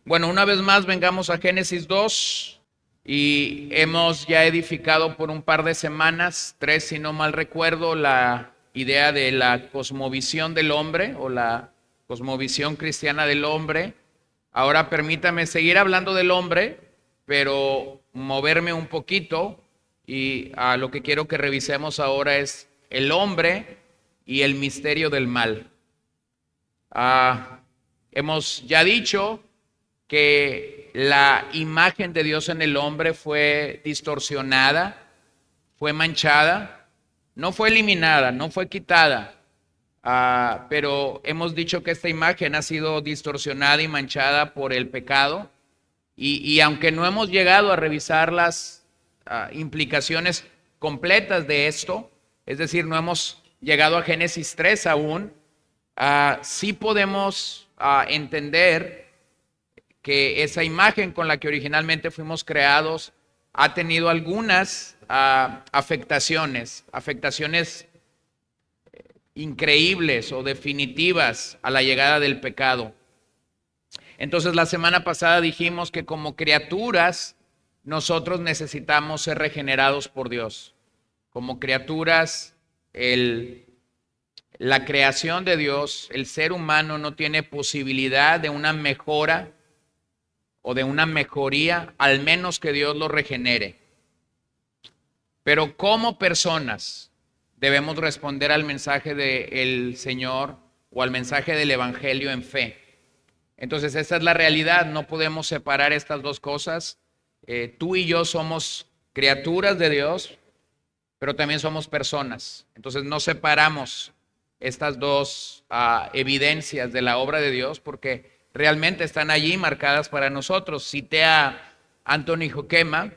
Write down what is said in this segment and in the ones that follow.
Bueno, una vez más vengamos a Génesis 2 y hemos ya edificado por un par de semanas, 3 si no mal recuerdo, la idea de la cosmovisión del hombre o la cosmovisión cristiana del hombre. Ahora permítame seguir hablando del hombre, pero moverme un poquito y lo que quiero que revisemos ahora es el hombre y el misterio del mal. Hemos ya dicho que la imagen de Dios en el hombre fue distorsionada, fue manchada, no fue eliminada, no fue quitada, pero hemos dicho que esta imagen ha sido distorsionada y manchada por el pecado, y aunque no hemos llegado a revisar las implicaciones completas de esto, es decir, no hemos llegado a Génesis 3 aún, sí podemos entender que esa imagen con la que originalmente fuimos creados ha tenido algunas afectaciones increíbles o definitivas a la llegada del pecado. Entonces la semana pasada dijimos que como criaturas nosotros necesitamos ser regenerados por Dios. Como criaturas, la creación de Dios, el ser humano no tiene posibilidad de una mejora o de una mejoría, al menos que Dios lo regenere. Pero como personas debemos responder al mensaje del Señor o al mensaje del Evangelio en fe. Entonces esa es la realidad, no podemos separar estas dos cosas. Tú y yo somos criaturas de Dios, pero también somos personas. Entonces no separamos estas dos evidencias de la obra de Dios porque realmente están allí marcadas para nosotros. Cité a Anthony Joquema,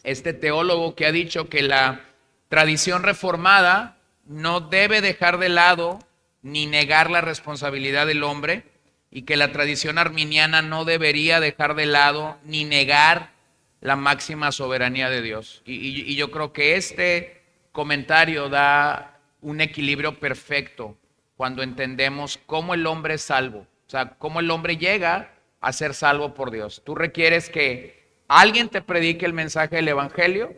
este teólogo que ha dicho que la tradición reformada no debe dejar de lado ni negar la responsabilidad del hombre, y que la tradición arminiana no debería dejar de lado ni negar la máxima soberanía de Dios. Y yo creo que este comentario da un equilibrio perfecto cuando entendemos cómo el hombre es salvo. O sea, cómo el hombre llega a ser salvo por Dios. Tú requieres que alguien te predique el mensaje del Evangelio,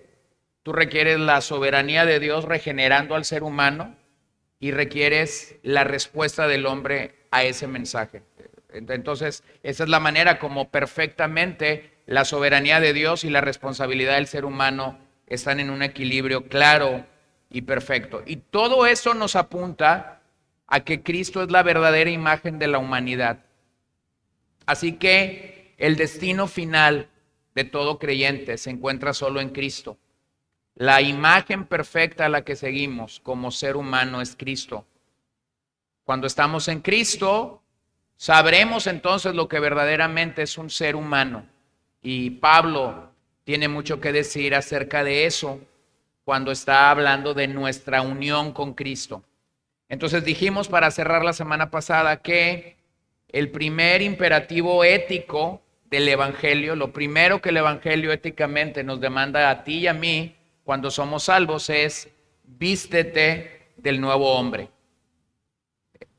tú requieres la soberanía de Dios regenerando al ser humano y requieres la respuesta del hombre a ese mensaje. Entonces, esa es la manera como perfectamente la soberanía de Dios y la responsabilidad del ser humano están en un equilibrio claro y perfecto. Y todo eso nos apunta a que Cristo es la verdadera imagen de la humanidad. Así que el destino final de todo creyente se encuentra solo en Cristo. La imagen perfecta a la que seguimos como ser humano es Cristo. Cuando estamos en Cristo, sabremos entonces lo que verdaderamente es un ser humano. Y Pablo tiene mucho que decir acerca de eso cuando está hablando de nuestra unión con Cristo. Entonces dijimos para cerrar la semana pasada que el primer imperativo ético del Evangelio, lo primero que el Evangelio éticamente nos demanda a ti y a mí cuando somos salvos es vístete del nuevo hombre.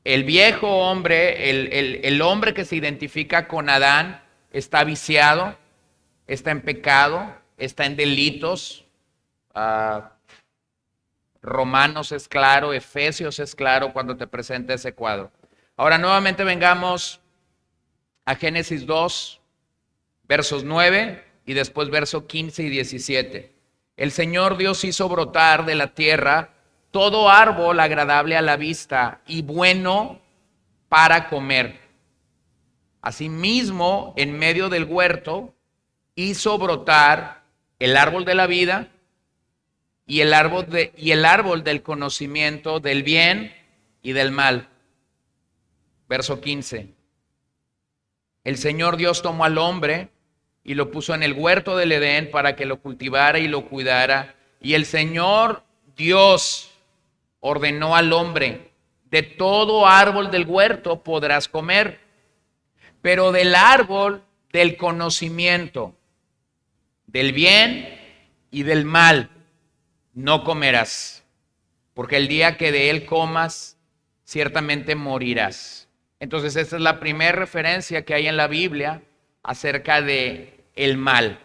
El viejo hombre, el hombre que se identifica con Adán, está viciado, está en pecado, está en delitos. Romanos es claro, Efesios es claro cuando te presenta ese cuadro. Ahora nuevamente vengamos a Génesis 2, versos 9 y después versos 15 y 17. El Señor Dios hizo brotar de la tierra todo árbol agradable a la vista y bueno para comer. Asimismo, en medio del huerto, hizo brotar el árbol de la vida y el árbol del conocimiento del bien y del mal. Verso 15. El Señor Dios tomó al hombre y lo puso en el huerto del Edén para que lo cultivara y lo cuidara. Y el Señor Dios ordenó al hombre: de todo árbol del huerto podrás comer, pero del árbol del conocimiento del bien y del mal no comerás, porque el día que de él comas, ciertamente morirás. Entonces esta es la primera referencia que hay en la Biblia acerca de el mal.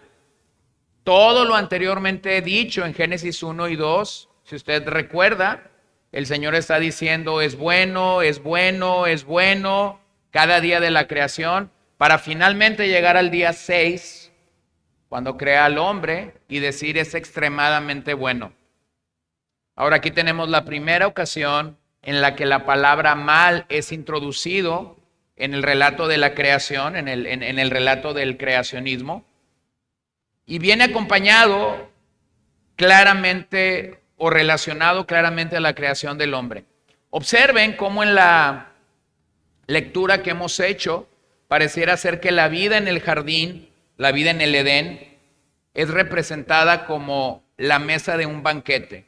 Todo lo anteriormente dicho en Génesis 1 y 2, si usted recuerda, el Señor está diciendo es bueno, es bueno, es bueno, cada día de la creación, para finalmente llegar al día 6, cuando crea al hombre, y decir es extremadamente bueno. Ahora aquí tenemos la primera ocasión en la que la palabra mal es introducido en el relato de la creación, en el relato del creacionismo, y viene acompañado claramente o relacionado claramente a la creación del hombre. Observen cómo en la lectura que hemos hecho pareciera ser que la vida en el jardín, la vida en el Edén, es representada como la mesa de un banquete.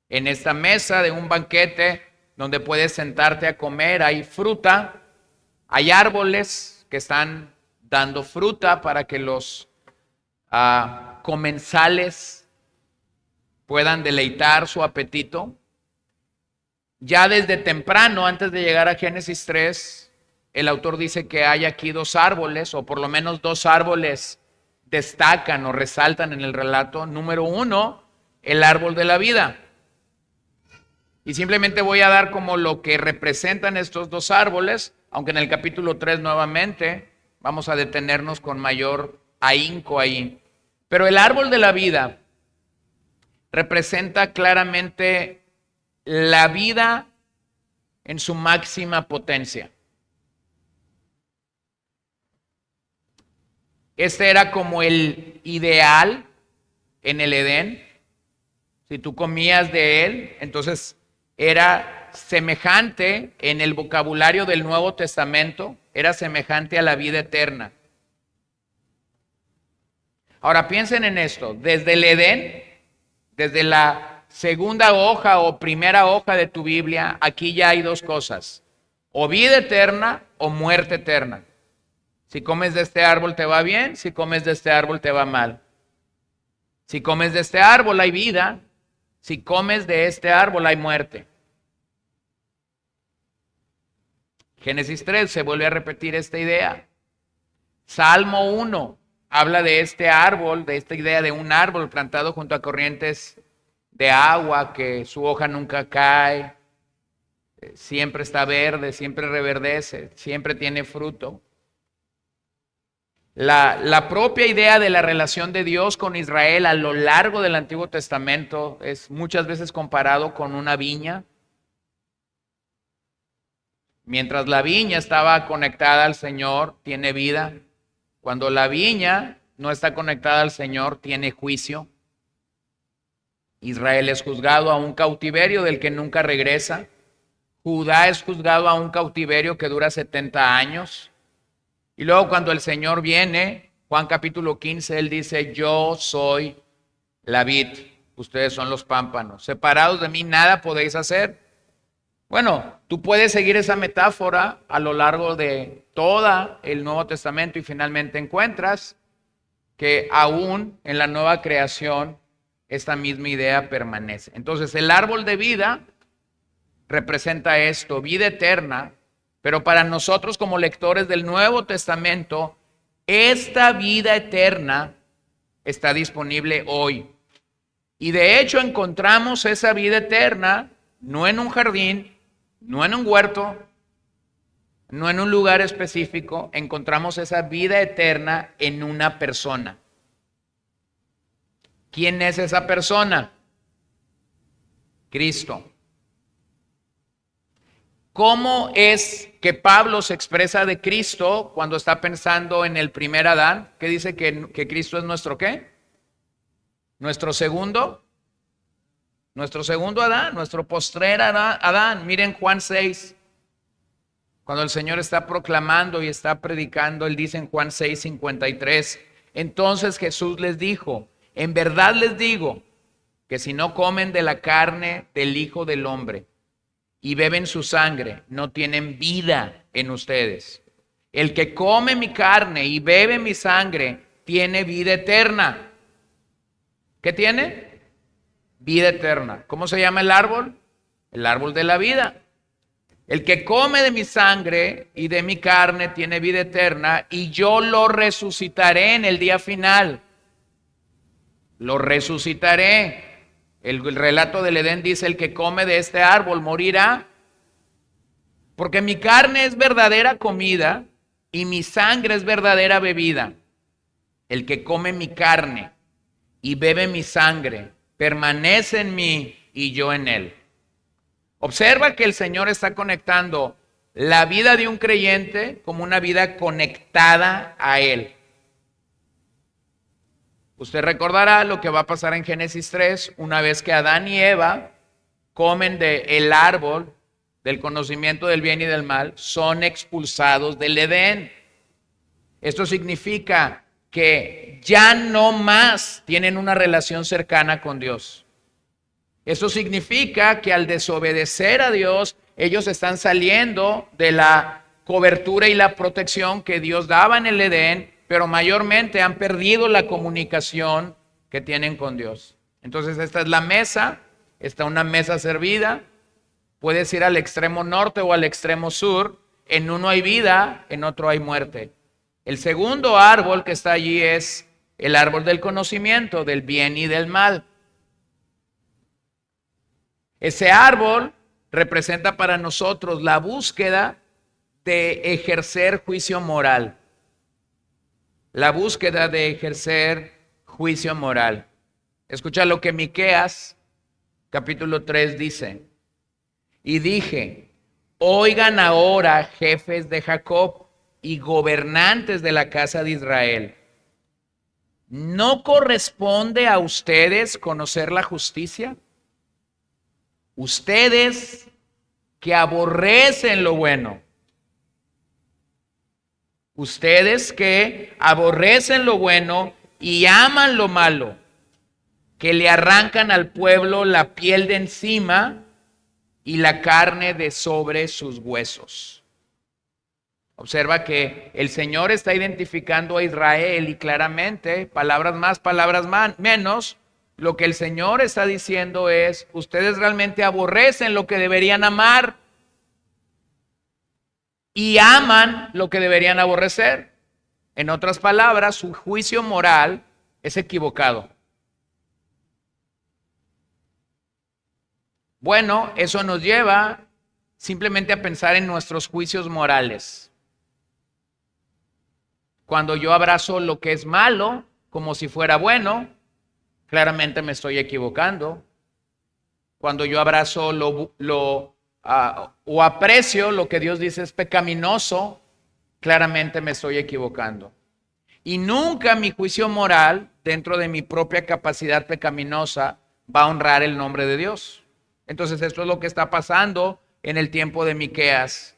En esta mesa de un banquete donde puedes sentarte a comer, hay fruta, hay árboles que están dando fruta para que los comensales puedan deleitar su apetito. Ya desde temprano, antes de llegar a Génesis 3, el autor dice que hay aquí dos árboles, o por lo menos dos árboles destacan o resaltan en el relato. Número uno, el árbol de la vida. Y simplemente voy a dar como lo que representan estos dos árboles, aunque en el capítulo 3 nuevamente vamos a detenernos con mayor ahínco ahí. Pero el árbol de la vida representa claramente la vida en su máxima potencia. Este era como el ideal en el Edén. Si tú comías de él, entonces era semejante en el vocabulario del Nuevo Testamento, era semejante a la vida eterna. Ahora piensen en esto, desde el Edén, desde la segunda hoja o primera hoja de tu Biblia, aquí ya hay dos cosas, o vida eterna o muerte eterna. Si comes de este árbol te va bien, si comes de este árbol te va mal. Si comes de este árbol hay vida, si comes de este árbol hay muerte. Génesis 3 se vuelve a repetir esta idea. Salmo 1 habla de este árbol, de esta idea de un árbol plantado junto a corrientes de agua, que su hoja nunca cae, siempre está verde, siempre reverdece, siempre tiene fruto. La propia idea de la relación de Dios con Israel a lo largo del Antiguo Testamento es muchas veces comparado con una viña. Mientras la viña estaba conectada al Señor, tiene vida. Cuando la viña no está conectada al Señor, tiene juicio. Israel es juzgado a un cautiverio del que nunca regresa. Judá es juzgado a un cautiverio que dura 70 años. Y luego cuando el Señor viene, Juan capítulo 15, Él dice, yo soy la vid, ustedes son los pámpanos. Separados de mí nada podéis hacer. Bueno, tú puedes seguir esa metáfora a lo largo de todo el Nuevo Testamento y finalmente encuentras que aún en la nueva creación esta misma idea permanece. Entonces el árbol de vida representa esto, vida eterna, pero para nosotros como lectores del Nuevo Testamento, esta vida eterna está disponible hoy. Y de hecho encontramos esa vida eterna no en un jardín, no en un huerto, no en un lugar específico, encontramos esa vida eterna en una persona. ¿Quién es esa persona? Cristo. ¿Cómo es que Pablo se expresa de Cristo cuando está pensando en el primer Adán? ¿Qué dice que Cristo es nuestro qué? Nuestro segundo Adán, nuestro postrer Adán. Miren Juan 6. Cuando el Señor está proclamando y está predicando, Él dice en Juan 6:53, entonces Jesús les dijo, en verdad les digo que si no comen de la carne del Hijo del Hombre y beben su sangre, no tienen vida en ustedes. El que come mi carne y bebe mi sangre tiene vida eterna. ¿Qué tiene? Vida eterna. ¿Cómo se llama el árbol? El árbol de la vida. El que come de mi sangre y de mi carne tiene vida eterna, y yo lo resucitaré en el día final. Lo resucitaré. El relato del Edén dice: el que come de este árbol morirá. Porque mi carne es verdadera comida y mi sangre es verdadera bebida. El que come mi carne y bebe mi sangre permanece en mí y yo en él. Observa que el Señor está conectando la vida de un creyente como una vida conectada a Él. Usted recordará lo que va a pasar en Génesis 3, una vez que Adán y Eva comen del árbol del conocimiento del bien y del mal, son expulsados del Edén. Esto significa que ya no más tienen una relación cercana con Dios. Eso significa que al desobedecer a Dios, ellos están saliendo de la cobertura y la protección que Dios daba en el Edén, pero mayormente han perdido la comunicación que tienen con Dios. Entonces esta es la mesa, está una mesa servida, puedes ir al extremo norte o al extremo sur, en uno hay vida, en otro hay muerte. El segundo árbol que está allí es el árbol del conocimiento, del bien y del mal. Ese árbol representa para nosotros la búsqueda de ejercer juicio moral. La búsqueda de ejercer juicio moral. Escucha lo que Miqueas, capítulo 3 dice. Y dije, oigan ahora, jefes de Jacob y gobernantes de la casa de Israel. ¿No corresponde a ustedes conocer la justicia? Ustedes que aborrecen lo bueno. Ustedes que aborrecen lo bueno y aman lo malo, que le arrancan al pueblo la piel de encima y la carne de sobre sus huesos. Observa que el Señor está identificando a Israel y claramente, palabras más, palabras menos, lo que el Señor está diciendo es: ustedes realmente aborrecen lo que deberían amar y aman lo que deberían aborrecer. En otras palabras, su juicio moral es equivocado. Bueno, eso nos lleva simplemente a pensar en nuestros juicios morales. Cuando yo abrazo lo que es malo como si fuera bueno, claramente me estoy equivocando. Cuando yo abrazo o aprecio lo que Dios dice es pecaminoso, claramente me estoy equivocando. Y nunca mi juicio moral, dentro de mi propia capacidad pecaminosa, va a honrar el nombre de Dios. Entonces esto es lo que está pasando en el tiempo de Miqueas.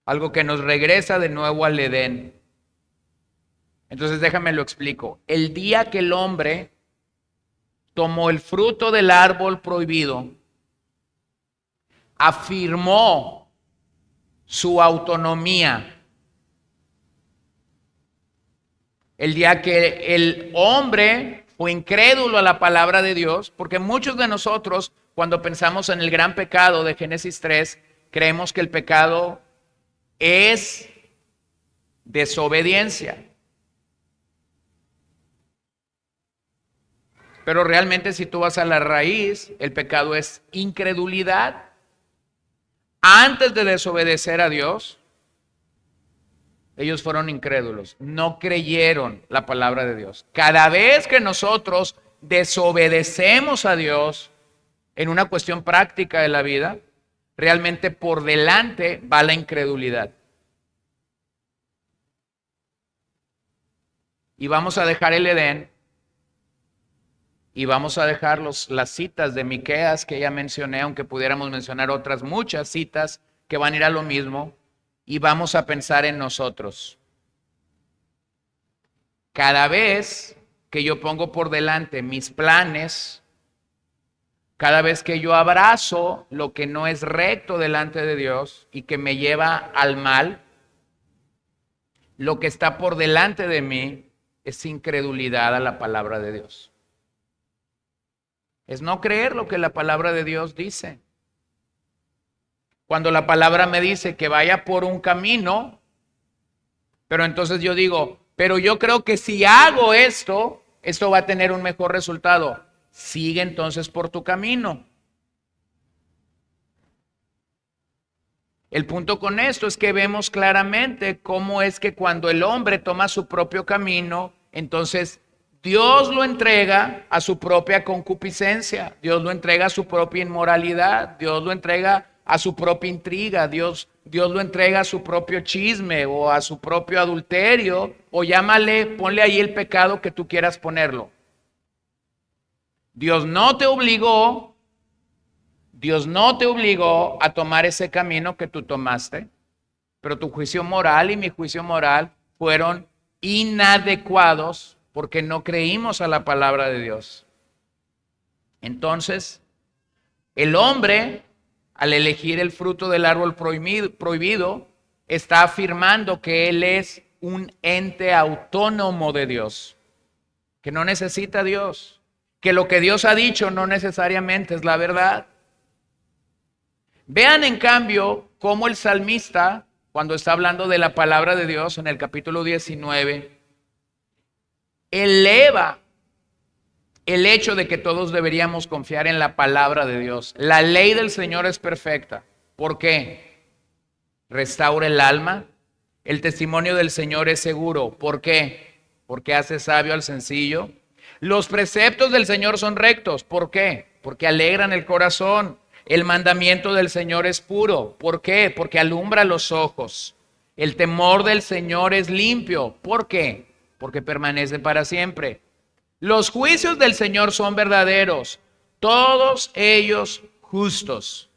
Algo que nos regresa de nuevo al Edén. Entonces déjame lo explico. El día que el hombre tomó el fruto del árbol prohibido, afirmó su autonomía. El día que el hombre fue incrédulo a la palabra de Dios, porque muchos de nosotros, cuando pensamos en el gran pecado de Génesis 3, creemos que el pecado es desobediencia. Pero realmente, si tú vas a la raíz, el pecado es incredulidad. Antes de desobedecer a Dios, ellos fueron incrédulos, no creyeron la palabra de Dios. Cada vez que nosotros desobedecemos a Dios en una cuestión práctica de la vida, realmente por delante va la incredulidad. Y vamos a dejar el Edén y vamos a dejar las citas de Miqueas que ya mencioné, aunque pudiéramos mencionar otras muchas citas que van a ir a lo mismo, y vamos a pensar en nosotros. Cada vez que yo pongo por delante mis planes, cada vez que yo abrazo lo que no es recto delante de Dios y que me lleva al mal, lo que está por delante de mí es incredulidad a la palabra de Dios. Es no creer lo que la palabra de Dios dice. Cuando la palabra me dice que vaya por un camino, pero entonces yo digo, pero yo creo que si hago esto, esto va a tener un mejor resultado. Sigue entonces por tu camino. El punto con esto es que vemos claramente cómo es que cuando el hombre toma su propio camino, entonces Dios lo entrega a su propia concupiscencia, Dios lo entrega a su propia inmoralidad, Dios lo entrega a su propia intriga, Dios lo entrega a su propio chisme o a su propio adulterio, o llámale, ponle ahí el pecado que tú quieras ponerlo. Dios no te obligó a tomar ese camino que tú tomaste, pero tu juicio moral y mi juicio moral fueron inadecuados porque no creímos a la palabra de Dios. Entonces, el hombre, al elegir el fruto del árbol prohibido, está afirmando que él es un ente autónomo de Dios, que no necesita a Dios, que lo que Dios ha dicho no necesariamente es la verdad. Vean en cambio cómo el salmista, cuando está hablando de la palabra de Dios en el capítulo 19, eleva el hecho de que todos deberíamos confiar en la palabra de Dios. La ley del Señor es perfecta. ¿Por qué? Restaura el alma. El testimonio del Señor es seguro. ¿Por qué? Porque hace sabio al sencillo. Los preceptos del Señor son rectos. ¿Por qué? Porque alegran el corazón. El mandamiento del Señor es puro. ¿Por qué? Porque alumbra los ojos. El temor del Señor es limpio. ¿Por qué? Porque permanece para siempre. Los juicios del Señor son verdaderos, todos ellos justos.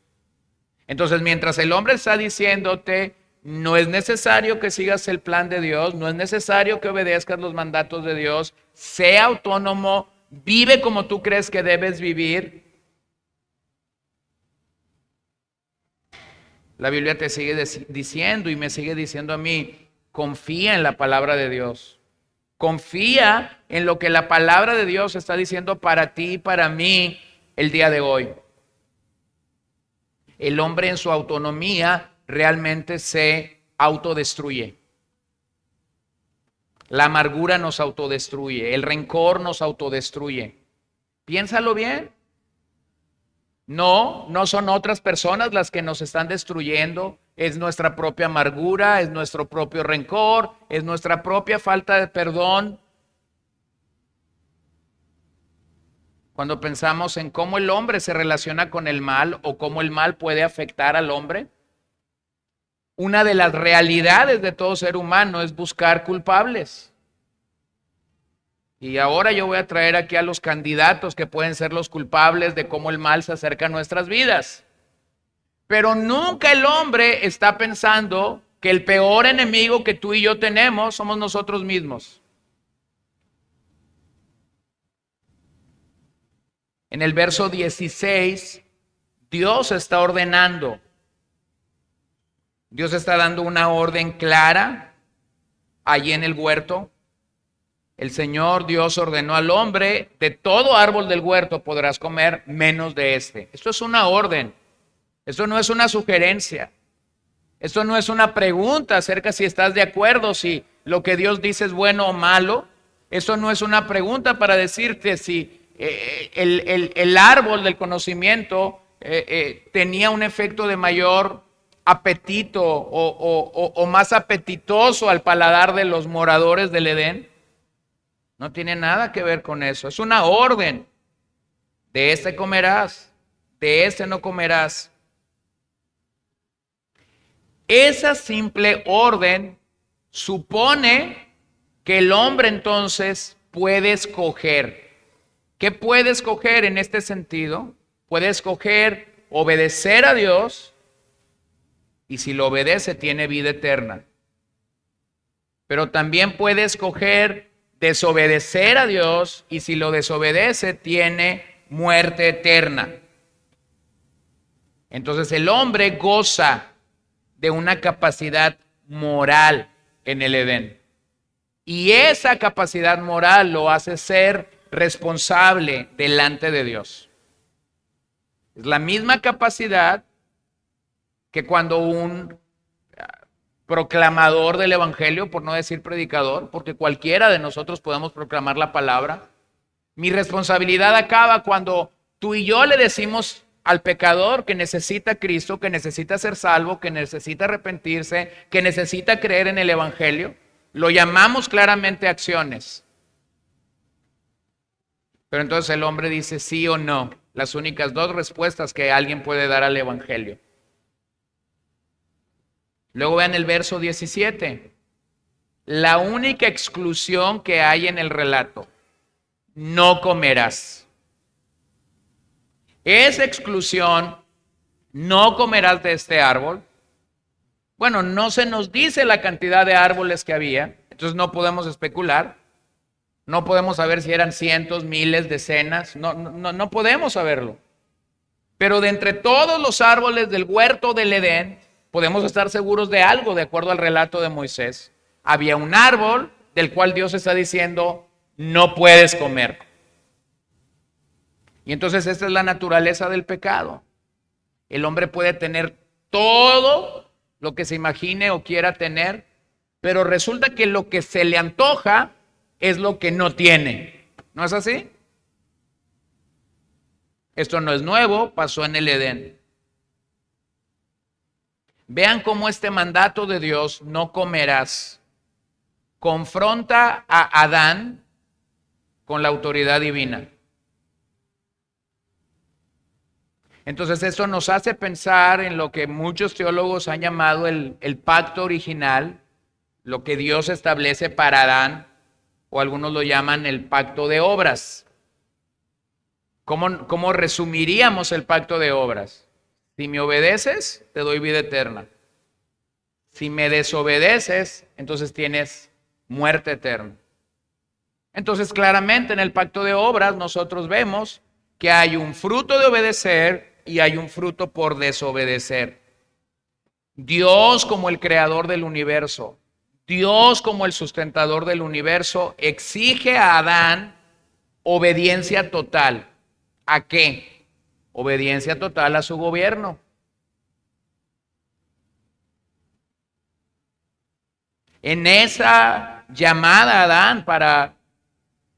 Entonces, mientras el hombre está diciéndote, no es necesario que sigas el plan de Dios, no es necesario que obedezcas los mandatos de Dios, sea autónomo, vive como tú crees que debes vivir. La Biblia te sigue diciendo y me sigue diciendo a mí, confía en la palabra de Dios. Confía en lo que la palabra de Dios está diciendo para ti y para mí el día de hoy. El hombre en su autonomía realmente se autodestruye. La amargura nos autodestruye, el rencor nos autodestruye. Piénsalo bien. No son otras personas las que nos están destruyendo. Es nuestra propia amargura, es nuestro propio rencor, es nuestra propia falta de perdón. Cuando pensamos en cómo el hombre se relaciona con el mal o cómo el mal puede afectar al hombre, una de las realidades de todo ser humano es buscar culpables. Y ahora yo voy a traer aquí a los candidatos que pueden ser los culpables de cómo el mal se acerca a nuestras vidas. Pero nunca el hombre está pensando que el peor enemigo que tú y yo tenemos somos nosotros mismos. En el verso 16, Dios está ordenando. Dios está dando una orden clara allí en el huerto. El Señor Dios ordenó al hombre, de todo árbol del huerto podrás comer, menos de este. Esto es una orden. Esto no es una sugerencia. Esto no es una pregunta acerca si estás de acuerdo, si lo que Dios dice es bueno o malo. Esto no es una pregunta para decirte si el árbol del conocimiento tenía un efecto de mayor apetito o más apetitoso al paladar de los moradores del Edén. No tiene nada que ver con eso. Es una orden. De este comerás, de este no comerás. Esa simple orden supone que el hombre entonces puede escoger. ¿Qué puede escoger en este sentido? Puede escoger obedecer a Dios y si lo obedece tiene vida eterna. Pero también puede escoger desobedecer a Dios y si lo desobedece tiene muerte eterna. Entonces el hombre goza de una capacidad moral en el Edén. Y esa capacidad moral lo hace ser responsable delante de Dios. Es la misma capacidad que cuando un proclamador del evangelio, por no decir predicador, porque cualquiera de nosotros podemos proclamar la palabra, mi responsabilidad acaba cuando tú y yo le decimos al pecador que necesita a Cristo, que necesita ser salvo, que necesita arrepentirse, que necesita creer en el evangelio. Lo llamamos claramente acciones. Pero entonces el hombre dice sí o no, las únicas dos respuestas que alguien puede dar al evangelio. Luego vean el verso 17. La única exclusión que hay en el relato: no comerás. Esa exclusión, no comerás de este árbol. Bueno, no se nos dice la cantidad de árboles que había, entonces no podemos especular. No podemos saber si eran cientos, miles, decenas. No podemos saberlo. Pero de entre todos los árboles del huerto del Edén, podemos estar seguros de algo, de acuerdo al relato de Moisés. Había un árbol del cual Dios está diciendo: no puedes comer. Y entonces esta es la naturaleza del pecado. El hombre puede tener todo lo que se imagine o quiera tener, pero resulta que lo que se le antoja es lo que no tiene. ¿No es así? Esto no es nuevo, pasó en el Edén. Vean cómo este mandato de Dios, no comerás, confronta a Adán con la autoridad divina. Entonces esto nos hace pensar en lo que muchos teólogos han llamado el pacto original, lo que Dios establece para Adán, o algunos lo llaman el pacto de obras. ¿Cómo resumiríamos el pacto de obras? Si me obedeces, te doy vida eterna. Si me desobedeces, entonces tienes muerte eterna. Entonces, claramente en el pacto de obras nosotros vemos que hay un fruto de obedecer y hay un fruto por desobedecer. Dios, como el creador del universo, Dios, como el sustentador del universo, exige a Adán obediencia total. ¿A qué? Obediencia total a su gobierno. En esa llamada a Adán para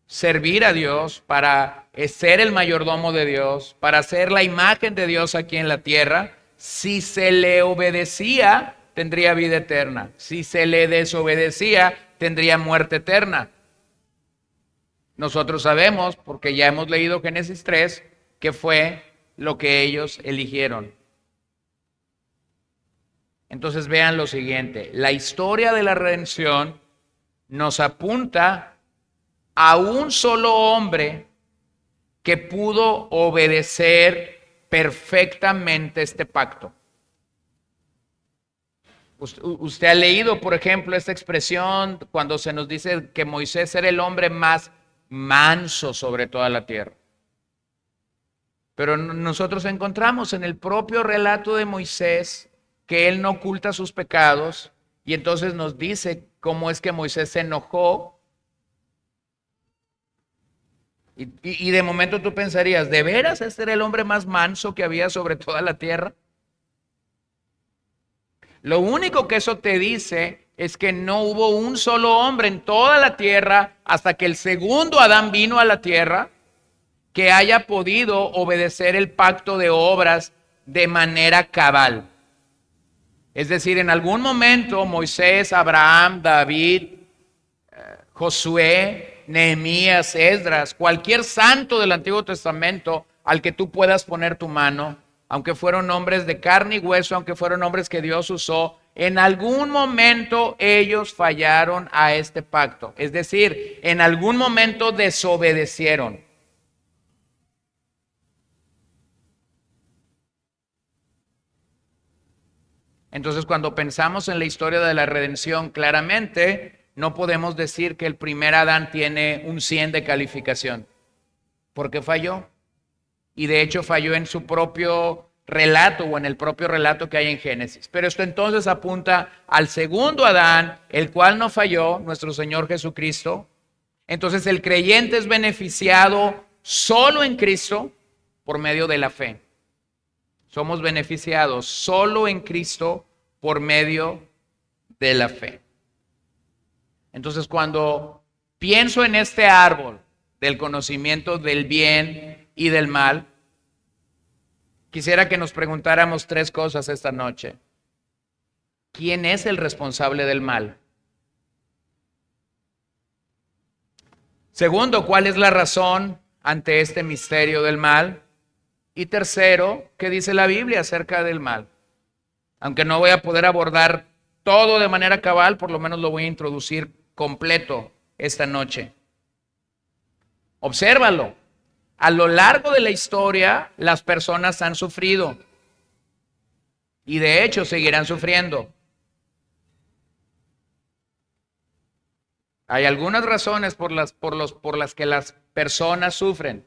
servir a Dios, para ser el mayordomo de Dios, para ser la imagen de Dios aquí en la tierra, si se le obedecía, tendría vida eterna. Si se le desobedecía, tendría muerte eterna. Nosotros sabemos, porque ya hemos leído Génesis 3, que fue lo que ellos eligieron. Entonces vean lo siguiente: la historia de la redención nos apunta a un solo hombre que pudo obedecer perfectamente este pacto. Usted ha leído, por ejemplo, esta expresión cuando se nos dice que Moisés era el hombre más manso sobre toda la tierra. Pero nosotros encontramos en el propio relato de Moisés que él no oculta sus pecados, y entonces nos dice cómo es que Moisés se enojó. Y de momento tú pensarías, ¿de veras este era el hombre más manso que había sobre toda la tierra? Lo único que eso te dice es que no hubo un solo hombre en toda la tierra hasta que el segundo Adán vino a la tierra que haya podido obedecer el pacto de obras de manera cabal. Es decir, en algún momento Moisés, Abraham, David, Josué, Nehemías, Esdras, cualquier santo del Antiguo Testamento al que tú puedas poner tu mano, aunque fueron hombres de carne y hueso, aunque fueron hombres que Dios usó, en algún momento ellos fallaron a este pacto. Es decir, en algún momento desobedecieron. Entonces, cuando pensamos en la historia de la redención, claramente no podemos decir que el primer Adán tiene un 100 de calificación, porque falló. Y de hecho falló en su propio relato o en el propio relato que hay en Génesis. Pero esto entonces apunta al segundo Adán, el cual no falló, nuestro Señor Jesucristo. Entonces el creyente es beneficiado solo en Cristo por medio de la fe. Somos beneficiados solo en Cristo por medio de la fe. Entonces, cuando pienso en este árbol del conocimiento del bien y del mal, quisiera que nos preguntáramos 3 cosas esta noche. ¿Quién es el responsable del mal? Segundo, ¿cuál es la razón ante este misterio del mal? Y tercero, ¿qué dice la Biblia acerca del mal? Aunque no voy a poder abordar todo de manera cabal, por lo menos lo voy a introducir completo esta noche. Obsérvalo. A lo largo de la historia, las personas han sufrido y de hecho seguirán sufriendo. Hay algunas razones por las que las personas sufren,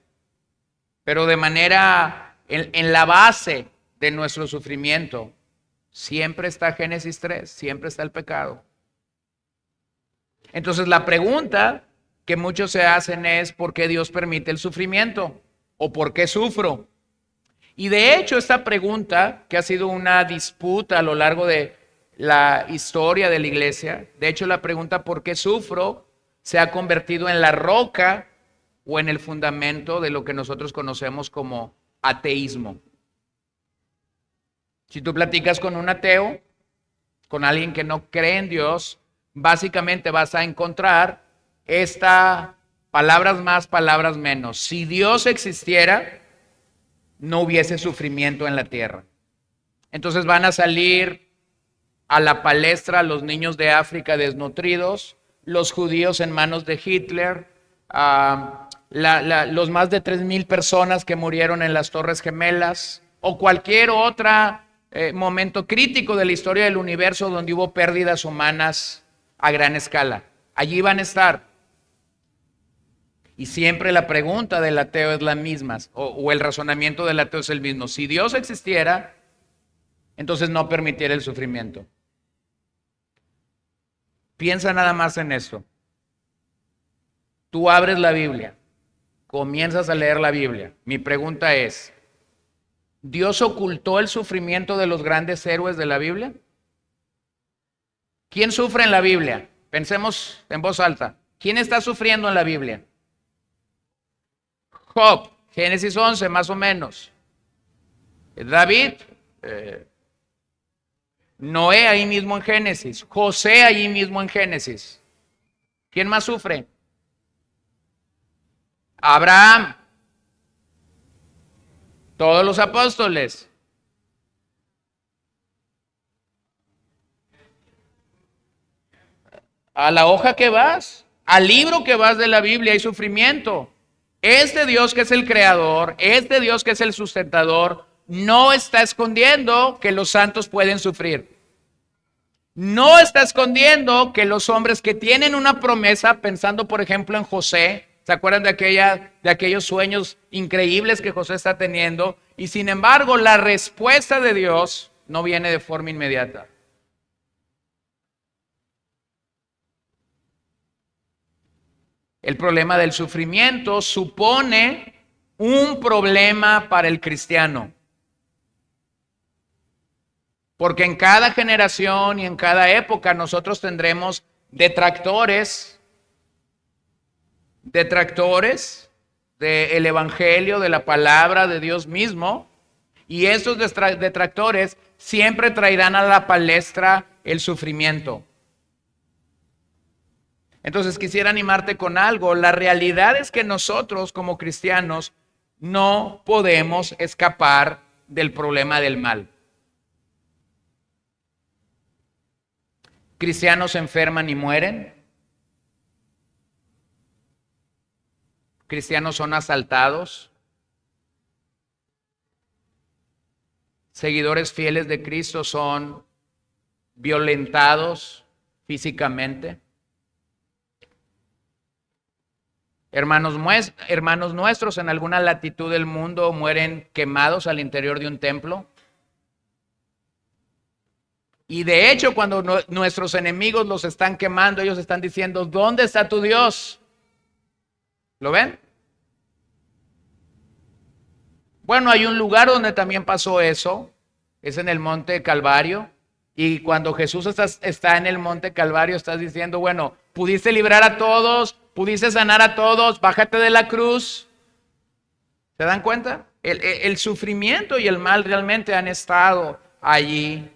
pero de manera, en la base de nuestro sufrimiento, siempre está Génesis 3, siempre está el pecado. Entonces la pregunta que muchos se hacen es: ¿por qué Dios permite el sufrimiento? ¿O por qué sufro? Y de hecho esta pregunta, que ha sido una disputa a lo largo de la historia de la iglesia, de hecho la pregunta ¿por qué sufro? Se ha convertido en la roca o en el fundamento de lo que nosotros conocemos como ateísmo. Si tú platicas con un ateo, con alguien que no cree en Dios, básicamente vas a encontrar esta palabras más, palabras menos. Si Dios existiera, no hubiese sufrimiento en la tierra. Entonces van a salir a la palestra los niños de África desnutridos, los judíos en manos de Hitler, los más de 3,000 personas que murieron en las Torres Gemelas, o cualquier otro momento crítico de la historia del universo donde hubo pérdidas humanas a gran escala. Allí van a estar. Y siempre la pregunta del ateo es la misma, o el razonamiento del ateo es el mismo. Si Dios existiera, entonces no permitiera el sufrimiento. Piensa nada más en esto. Tú abres la Biblia, comienzas a leer la Biblia. Mi pregunta es: ¿Dios ocultó el sufrimiento de los grandes héroes de la Biblia? ¿Quién sufre en la Biblia? Pensemos en voz alta. ¿Quién está sufriendo en la Biblia? Job, Génesis 11 más o menos. David, Noé ahí mismo en Génesis. José ahí mismo en Génesis. ¿Quién más sufre? Abraham. Todos los apóstoles. A la hoja que vas, al libro que vas de la Biblia hay sufrimiento. Este Dios que es el creador, este Dios que es el sustentador, no está escondiendo que los santos pueden sufrir. No está escondiendo que los hombres que tienen una promesa, pensando por ejemplo en José, ¿se acuerdan de aquellos sueños increíbles que José está teniendo? Y sin embargo, la respuesta de Dios no viene de forma inmediata. El problema del sufrimiento supone un problema para el cristiano. Porque en cada generación y en cada época nosotros tendremos detractores del evangelio, de la palabra de Dios mismo, y esos detractores siempre traerán a la palestra el sufrimiento. Entonces quisiera animarte con algo. La realidad es que nosotros como cristianos no podemos escapar del problema del mal. Cristianos se enferman y mueren. Cristianos son asaltados. Seguidores fieles de Cristo son violentados físicamente. Hermanos nuestros en alguna latitud del mundo mueren quemados al interior de un templo. Y de hecho, cuando nuestros enemigos los están quemando, ellos están diciendo: ¿dónde está tu Dios? ¿Lo ven? Bueno, hay un lugar donde también pasó eso, es en el Monte Calvario. Y cuando Jesús está en el Monte Calvario, estás diciendo, bueno, pudiste librar a todos, pudiste sanar a todos, bájate de la cruz. ¿Se dan cuenta? El sufrimiento y el mal realmente han estado allí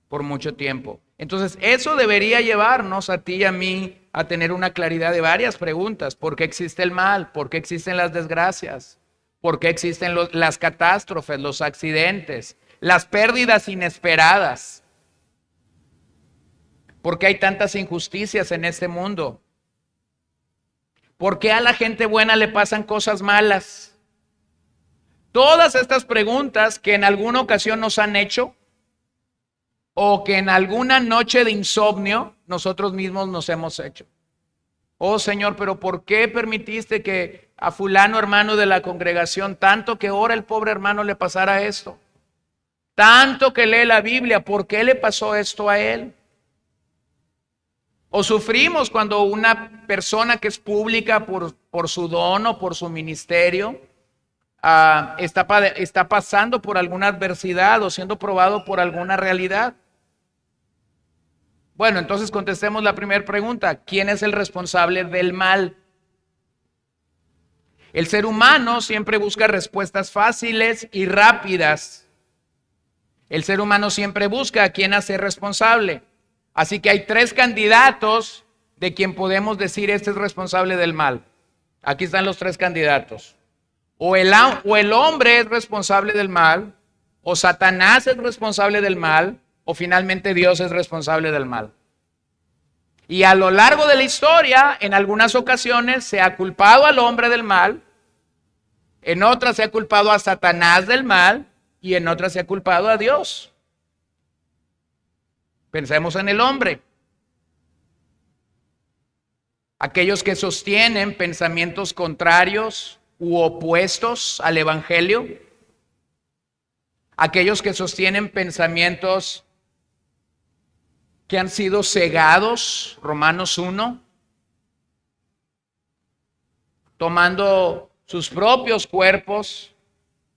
por mucho tiempo. Entonces, eso debería llevarnos a ti y a mí a tener una claridad de varias preguntas. ¿Por qué existe el mal? ¿Por qué existen las desgracias? ¿Por qué existen las catástrofes, los accidentes, las pérdidas inesperadas? ¿Por qué hay tantas injusticias en este mundo? ¿Por qué a la gente buena le pasan cosas malas? Todas estas preguntas que en alguna ocasión nos han hecho o que en alguna noche de insomnio nosotros mismos nos hemos hecho. Oh Señor, pero ¿por qué permitiste que a fulano hermano de la congregación, tanto que ora el pobre hermano, le pasara esto? Tanto que lee la Biblia, ¿por qué le pasó esto a él? O sufrimos cuando una persona que es pública por su don o por su ministerio está pasando por alguna adversidad o siendo probado por alguna realidad. Bueno, entonces contestemos la primera pregunta. ¿Quién es el responsable del mal? El ser humano siempre busca respuestas fáciles y rápidas. El ser humano siempre busca a quién hacer responsable. Así que hay tres candidatos de quien podemos decir este es responsable del mal. Aquí están los tres candidatos. O el hombre es responsable del mal, o Satanás es responsable del mal, o finalmente Dios es responsable del mal. Y a lo largo de la historia, en algunas ocasiones se ha culpado al hombre del mal, en otras se ha culpado a Satanás del mal, y en otras se ha culpado a Dios. Pensemos en el hombre. Aquellos que sostienen pensamientos contrarios u opuestos al evangelio. Aquellos que sostienen pensamientos que han sido cegados, Romanos 1, tomando sus propios cuerpos,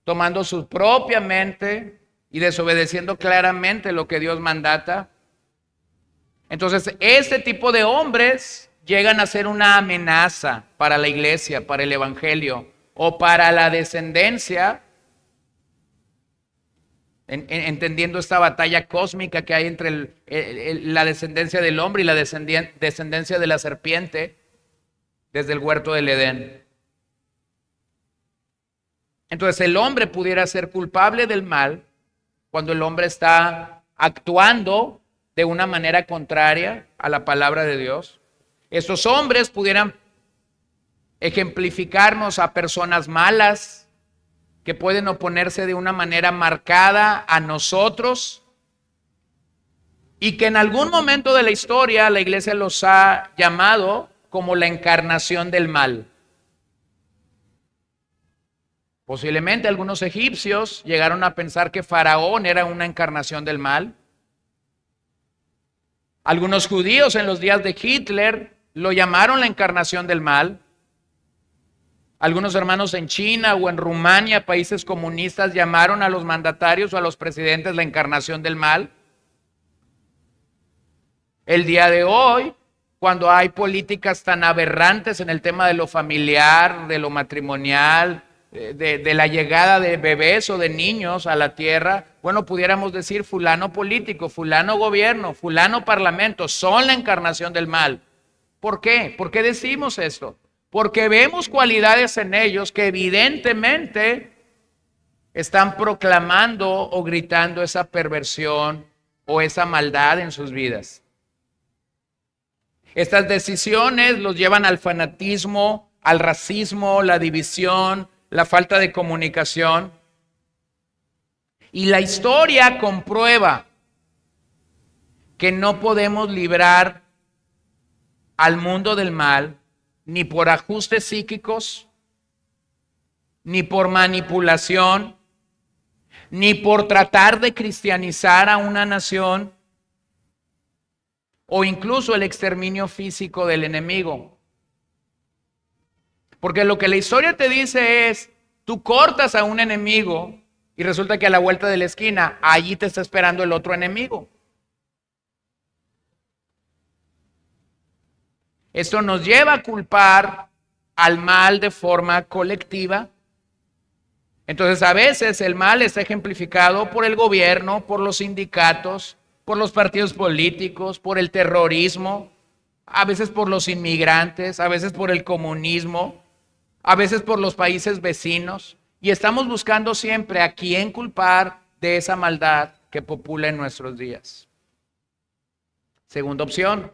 tomando su propia mente y desobedeciendo claramente lo que Dios mandata. Entonces, este tipo de hombres llegan a ser una amenaza para la iglesia, para el evangelio o para la descendencia, entendiendo esta batalla cósmica que hay entre la descendencia del hombre y la descendencia de la serpiente desde el huerto del Edén. Entonces, el hombre pudiera ser culpable del mal cuando el hombre está actuando de una manera contraria a la palabra de Dios. Estos hombres pudieran ejemplificarnos a personas malas que pueden oponerse de una manera marcada a nosotros y que en algún momento de la historia la iglesia los ha llamado como la encarnación del mal. Posiblemente algunos egipcios llegaron a pensar que Faraón era una encarnación del mal. Algunos judíos en los días de Hitler lo llamaron la encarnación del mal. Algunos hermanos en China o en Rumania, países comunistas, llamaron a los mandatarios o a los presidentes la encarnación del mal. El día de hoy, cuando hay políticas tan aberrantes en el tema de lo familiar, de lo matrimonial, de la llegada de bebés o de niños a la tierra, bueno, pudiéramos decir fulano político, fulano gobierno, fulano parlamento, son la encarnación del mal. ¿Por qué? ¿Por qué decimos esto? Porque vemos cualidades en ellos que evidentemente están proclamando o gritando esa perversión o esa maldad en sus vidas. Estas decisiones los llevan al fanatismo, al racismo, la división, la falta de comunicación. Y la historia comprueba que no podemos librar al mundo del mal, ni por ajustes psíquicos, ni por manipulación, ni por tratar de cristianizar a una nación, o incluso el exterminio físico del enemigo. Porque lo que la historia te dice es, Tú cortas a un enemigo y resulta que a la vuelta de la esquina, allí te está esperando el otro enemigo. Esto nos lleva a culpar al mal de forma colectiva. Entonces, a veces el mal está ejemplificado por el gobierno, por los sindicatos, por los partidos políticos, por el terrorismo, a veces por los inmigrantes, a veces por el comunismo, a veces por los países vecinos. Y estamos buscando siempre a quién culpar de esa maldad que popula en nuestros días. Segunda opción,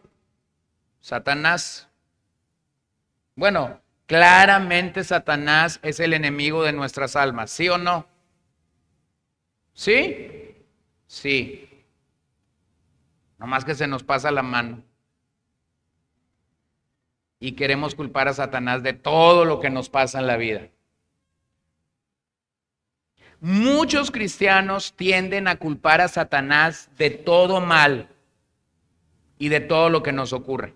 Satanás. Bueno, claramente Satanás es el enemigo de nuestras almas, ¿sí o no? ¿Sí? Sí. Nomás que se nos pasa la mano. Y queremos culpar a Satanás de todo lo que nos pasa en la vida. Muchos cristianos tienden a culpar a Satanás de todo mal y de todo lo que nos ocurre.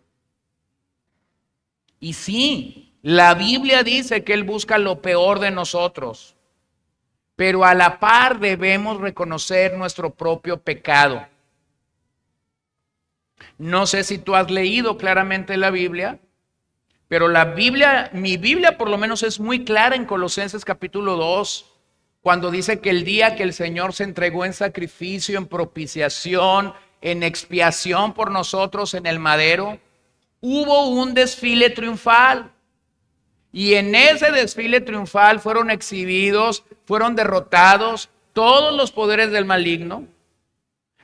Y sí, la Biblia dice que Él busca lo peor de nosotros, pero a la par debemos reconocer nuestro propio pecado. No sé si tú has leído claramente la Biblia, pero mi Biblia por lo menos es muy clara en Colosenses capítulo 2, cuando dice que el día que el Señor se entregó en sacrificio, en propiciación, en expiación por nosotros en el madero, hubo un desfile triunfal. Y en ese desfile triunfal fueron exhibidos, fueron derrotados todos los poderes del maligno.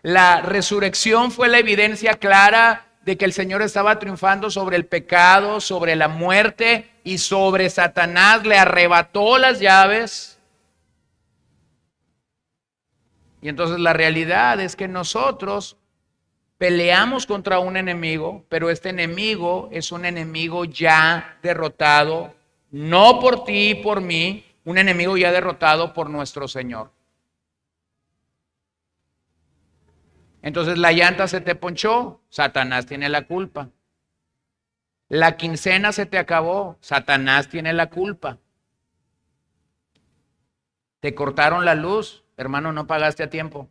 La resurrección fue la evidencia clara de que el Señor estaba triunfando sobre el pecado, sobre la muerte y sobre Satanás. Le arrebató las llaves. Y entonces la realidad es que nosotros peleamos contra un enemigo, pero este enemigo es un enemigo ya derrotado, no por ti y por mí, un enemigo ya derrotado por nuestro Señor. Entonces la llanta se te ponchó, Satanás tiene la culpa. La quincena se te acabó, Satanás tiene la culpa. Te cortaron la luz, hermano, no pagaste a tiempo.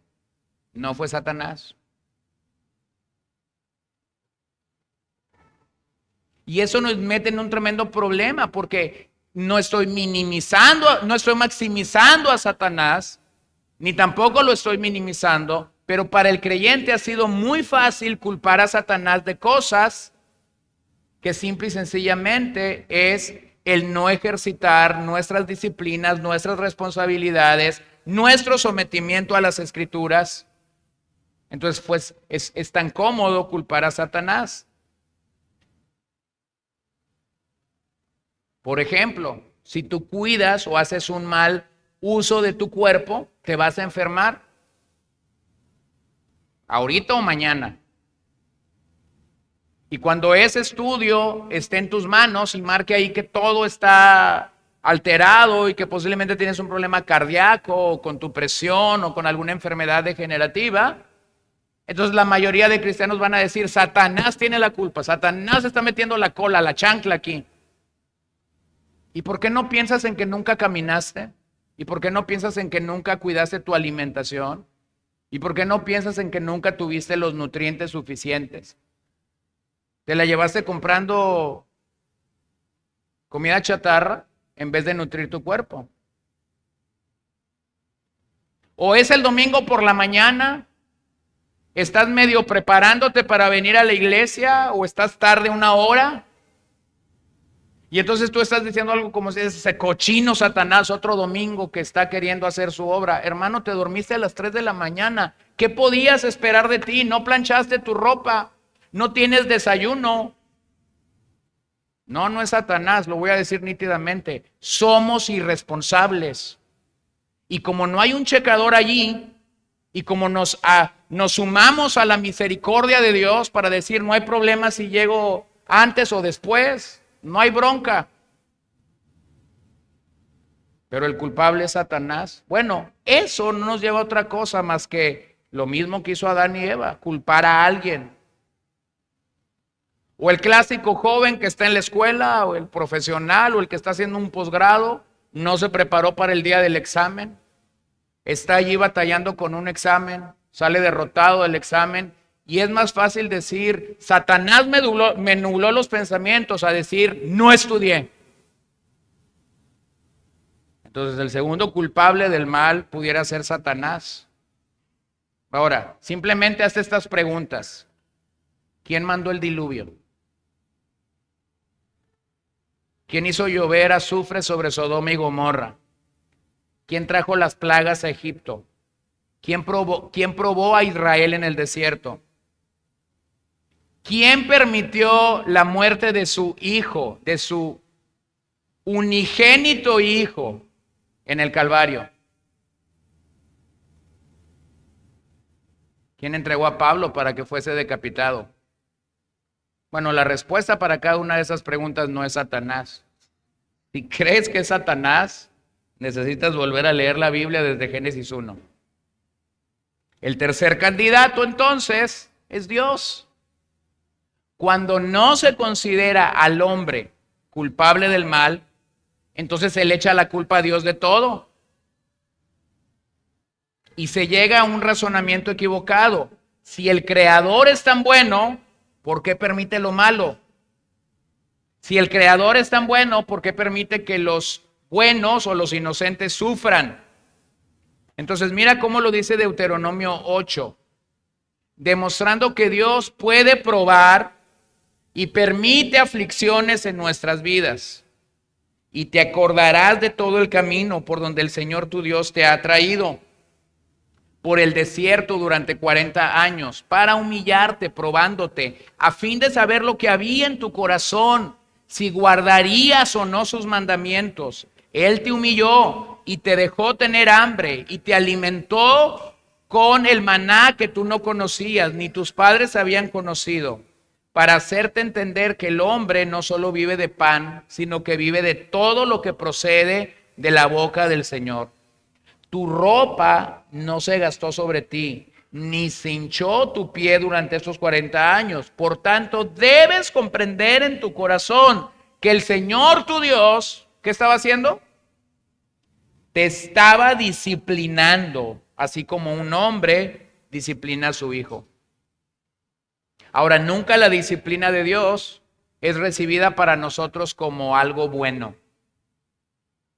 No fue Satanás. Y eso nos mete en un tremendo problema porque no estoy maximizando a Satanás, ni tampoco lo estoy minimizando, pero para el creyente ha sido muy fácil culpar a Satanás de cosas que simple y sencillamente es el no ejercitar nuestras disciplinas, nuestras responsabilidades, nuestro sometimiento a las Escrituras. Entonces, pues, es tan cómodo culpar a Satanás. Por ejemplo, si tú cuidas o haces un mal uso de tu cuerpo, te vas a enfermar. Ahorita o mañana. Y cuando ese estudio esté en tus manos y marque ahí que todo está alterado y que posiblemente tienes un problema cardíaco o con tu presión o con alguna enfermedad degenerativa, entonces la mayoría de cristianos van a decir, Satanás tiene la culpa, Satanás está metiendo la cola, la chancla aquí. ¿Y por qué no piensas en que nunca caminaste? ¿Y por qué no piensas en que nunca cuidaste tu alimentación? ¿Y por qué no piensas en que nunca tuviste los nutrientes suficientes? Te la llevaste comprando comida chatarra en vez de nutrir tu cuerpo. O es el domingo por la mañana, estás medio preparándote para venir a la iglesia o estás tarde una hora. Y entonces tú estás diciendo algo como si ese cochino Satanás otro domingo que está queriendo hacer su obra. Hermano, te dormiste a las 3 de la mañana. ¿Qué podías esperar de ti? No planchaste tu ropa. No tienes desayuno. No es Satanás, lo voy a decir nítidamente. Somos irresponsables. Y como no hay un checador allí, y como nos sumamos a la misericordia de Dios para decir no hay problema si llego antes o después, no hay bronca. Pero el culpable es Satanás. Bueno, eso no nos lleva a otra cosa más que lo mismo que hizo Adán y Eva, culpar a alguien. O el clásico joven que está en la escuela, o el profesional, o el que está haciendo un posgrado, no se preparó para el día del examen, está allí batallando con un examen, sale derrotado del examen, y es más fácil decir, Satanás me nubló los pensamientos, a decir, no estudié. Entonces el segundo culpable del mal pudiera ser Satanás. Ahora, simplemente haz estas preguntas. ¿Quién mandó el diluvio? ¿Quién hizo llover azufre sobre Sodoma y Gomorra? ¿Quién trajo las plagas a Egipto? ¿Quién probó a Israel en el desierto? ¿Quién permitió la muerte de su hijo, de su unigénito hijo en el Calvario? ¿Quién entregó a Pablo para que fuese decapitado? Bueno, la respuesta para cada una de esas preguntas no es Satanás. Si crees que es Satanás, necesitas volver a leer la Biblia desde Génesis 1. El tercer candidato entonces es Dios. Cuando no se considera al hombre culpable del mal, entonces se le echa la culpa a Dios de todo. Y se llega a un razonamiento equivocado. Si el Creador es tan bueno, ¿por qué permite lo malo? Si el Creador es tan bueno, ¿por qué permite que los buenos o los inocentes sufran? Entonces mira cómo lo dice Deuteronomio 8, demostrando que Dios puede probar y permite aflicciones en nuestras vidas. Y te acordarás de todo el camino por donde el Señor tu Dios te ha traído por el desierto durante 40 años, para humillarte, probándote, a fin de saber lo que había en tu corazón, si guardarías o no sus mandamientos. Él te humilló y te dejó tener hambre y te alimentó con el maná que tú no conocías, ni tus padres habían conocido, para hacerte entender que el hombre no solo vive de pan, sino que vive de todo lo que procede de la boca del Señor. Tu ropa no se gastó sobre ti, ni se hinchó tu pie durante estos 40 años. Por tanto, debes comprender en tu corazón que el Señor tu Dios, ¿qué estaba haciendo? Te estaba disciplinando, así como un hombre disciplina a su hijo. Ahora, nunca la disciplina de Dios es recibida para nosotros como algo bueno.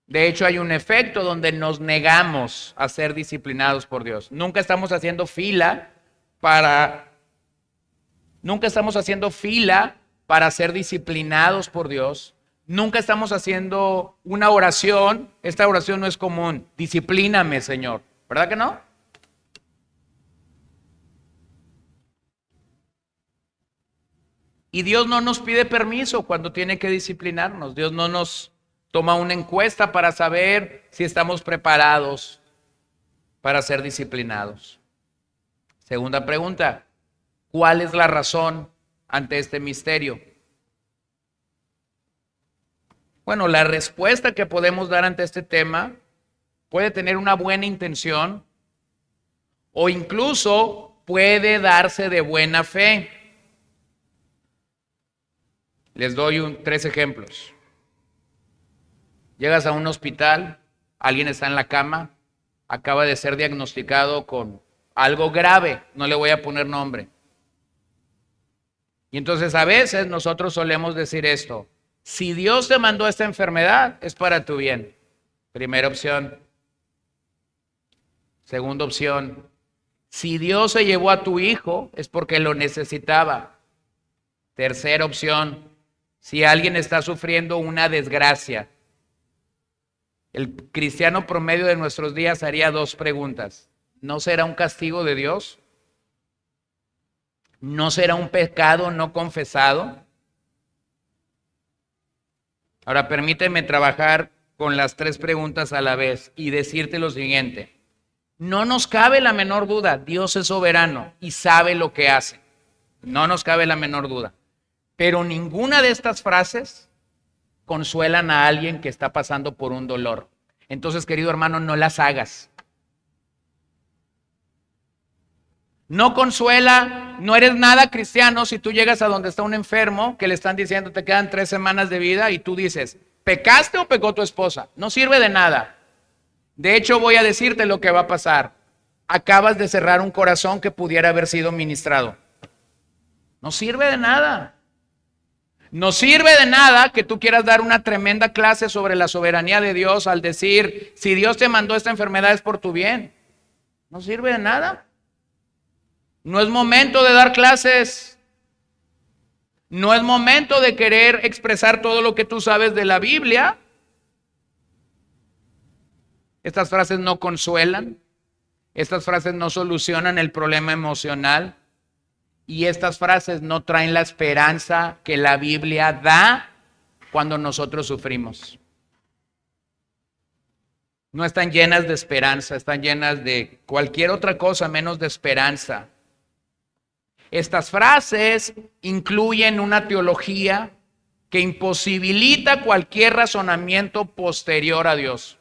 De hecho, hay un efecto donde nos negamos a ser disciplinados por Dios. Nunca estamos haciendo fila para ser disciplinados por Dios. Nunca estamos haciendo una oración. Esta oración no es común. Disciplíname, Señor. ¿Verdad que no? Y Dios no nos pide permiso cuando tiene que disciplinarnos. Dios no nos toma una encuesta para saber si estamos preparados para ser disciplinados. Segunda pregunta, ¿cuál es la razón ante este misterio? Bueno, la respuesta que podemos dar ante este tema puede tener una buena intención o incluso puede darse de buena fe. Les doy 3 ejemplos. Llegas a un hospital, alguien está en la cama, acaba de ser diagnosticado con algo grave, no le voy a poner nombre. Y entonces a veces nosotros solemos decir esto: si Dios te mandó esta enfermedad, es para tu bien. Primera opción. Segunda opción, si Dios se llevó a tu hijo, es porque lo necesitaba. Tercera opción, si alguien está sufriendo una desgracia. El cristiano promedio de nuestros días haría 2 preguntas. ¿No será un castigo de Dios? ¿No será un pecado no confesado? Ahora permíteme trabajar con las 3 preguntas a la vez y decirte lo siguiente. No nos cabe la menor duda, Dios es soberano y sabe lo que hace. No nos cabe la menor duda. Pero ninguna de estas frases consuelan a alguien que está pasando por un dolor. Entonces, querido hermano, no las hagas. No consuela, no eres nada cristiano si tú llegas a donde está un enfermo que le están diciendo te quedan 3 semanas de vida y tú dices, ¿Pecaste o pecó tu esposa? No sirve de nada. De hecho, voy a decirte lo que va a pasar. Acabas de cerrar un corazón que pudiera haber sido ministrado. No sirve de nada. No sirve de nada que tú quieras dar una tremenda clase sobre la soberanía de Dios al decir, si Dios te mandó esta enfermedad es por tu bien. No sirve de nada. No es momento de dar clases. No es momento de querer expresar todo lo que tú sabes de la Biblia. Estas frases no consuelan. Estas frases no solucionan el problema emocional. Y estas frases no traen la esperanza que la Biblia da cuando nosotros sufrimos. No están llenas de esperanza, están llenas de cualquier otra cosa menos de esperanza. Estas frases incluyen una teología que imposibilita cualquier razonamiento posterior a Dios.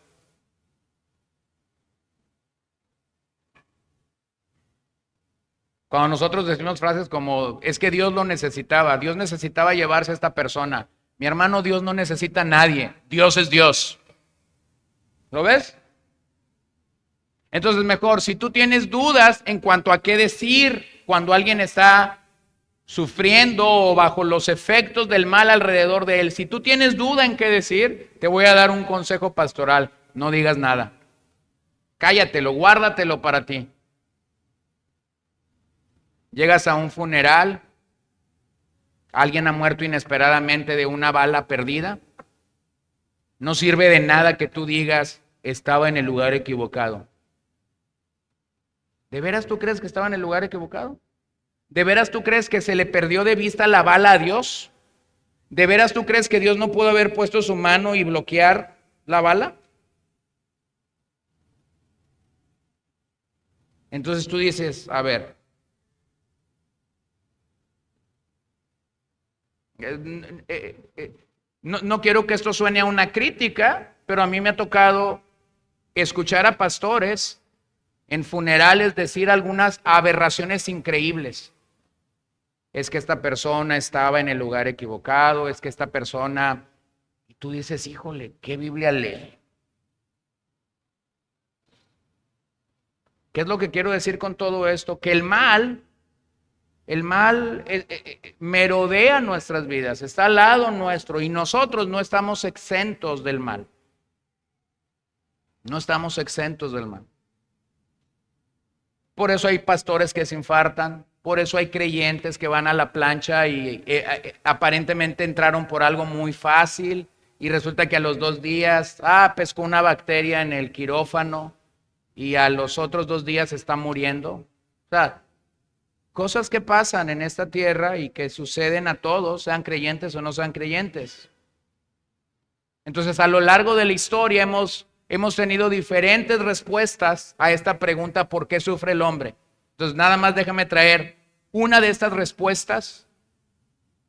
Cuando nosotros decimos frases como, es que Dios lo necesitaba, Dios necesitaba llevarse a esta persona. Mi hermano, Dios no necesita a nadie, Dios es Dios. ¿Lo ves? Entonces mejor, si tú tienes dudas en cuanto a qué decir cuando alguien está sufriendo o bajo los efectos del mal alrededor de él, si tú tienes duda en qué decir, te voy a dar un consejo pastoral, no digas nada. Cállatelo, guárdatelo para ti. Llegas a un funeral, alguien ha muerto inesperadamente de una bala perdida. No sirve de nada que tú digas, estaba en el lugar equivocado. ¿De veras tú crees que estaba en el lugar equivocado? ¿De veras tú crees que se le perdió de vista la bala a Dios? ¿De veras tú crees que Dios no pudo haber puesto su mano y bloquear la bala? Entonces tú dices, a ver, no quiero que esto suene a una crítica, pero a mí me ha tocado escuchar a pastores en funerales decir algunas aberraciones increíbles. Es que esta persona estaba en el lugar equivocado, es que esta persona... Y tú dices, híjole, ¿qué Biblia lee? ¿Qué es lo que quiero decir con todo esto? Que el mal merodea nuestras vidas, está al lado nuestro y nosotros no estamos exentos del mal. No estamos exentos del mal. Por eso hay pastores que se infartan, por eso hay creyentes que van a la plancha y aparentemente entraron por algo muy fácil y resulta que a los 2 días, pescó una bacteria en el quirófano y a los otros 2 días está muriendo. O sea, cosas que pasan en esta tierra y que suceden a todos, sean creyentes o no sean creyentes. Entonces, a lo largo de la historia hemos tenido diferentes respuestas a esta pregunta, ¿por qué sufre el hombre? Entonces, nada más déjame traer una de estas respuestas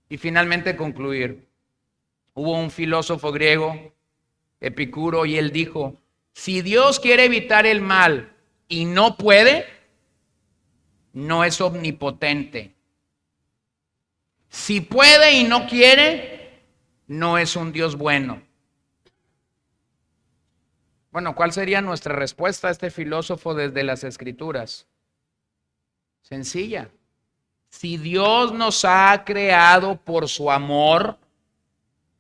y finalmente concluir. Hubo un filósofo griego, Epicuro, y él dijo, si Dios quiere evitar el mal y no puede, no es omnipotente. Si puede y no quiere, no es un Dios bueno. Bueno, ¿cuál sería nuestra respuesta a este filósofo desde las Escrituras? Sencilla. Si Dios nos ha creado por su amor,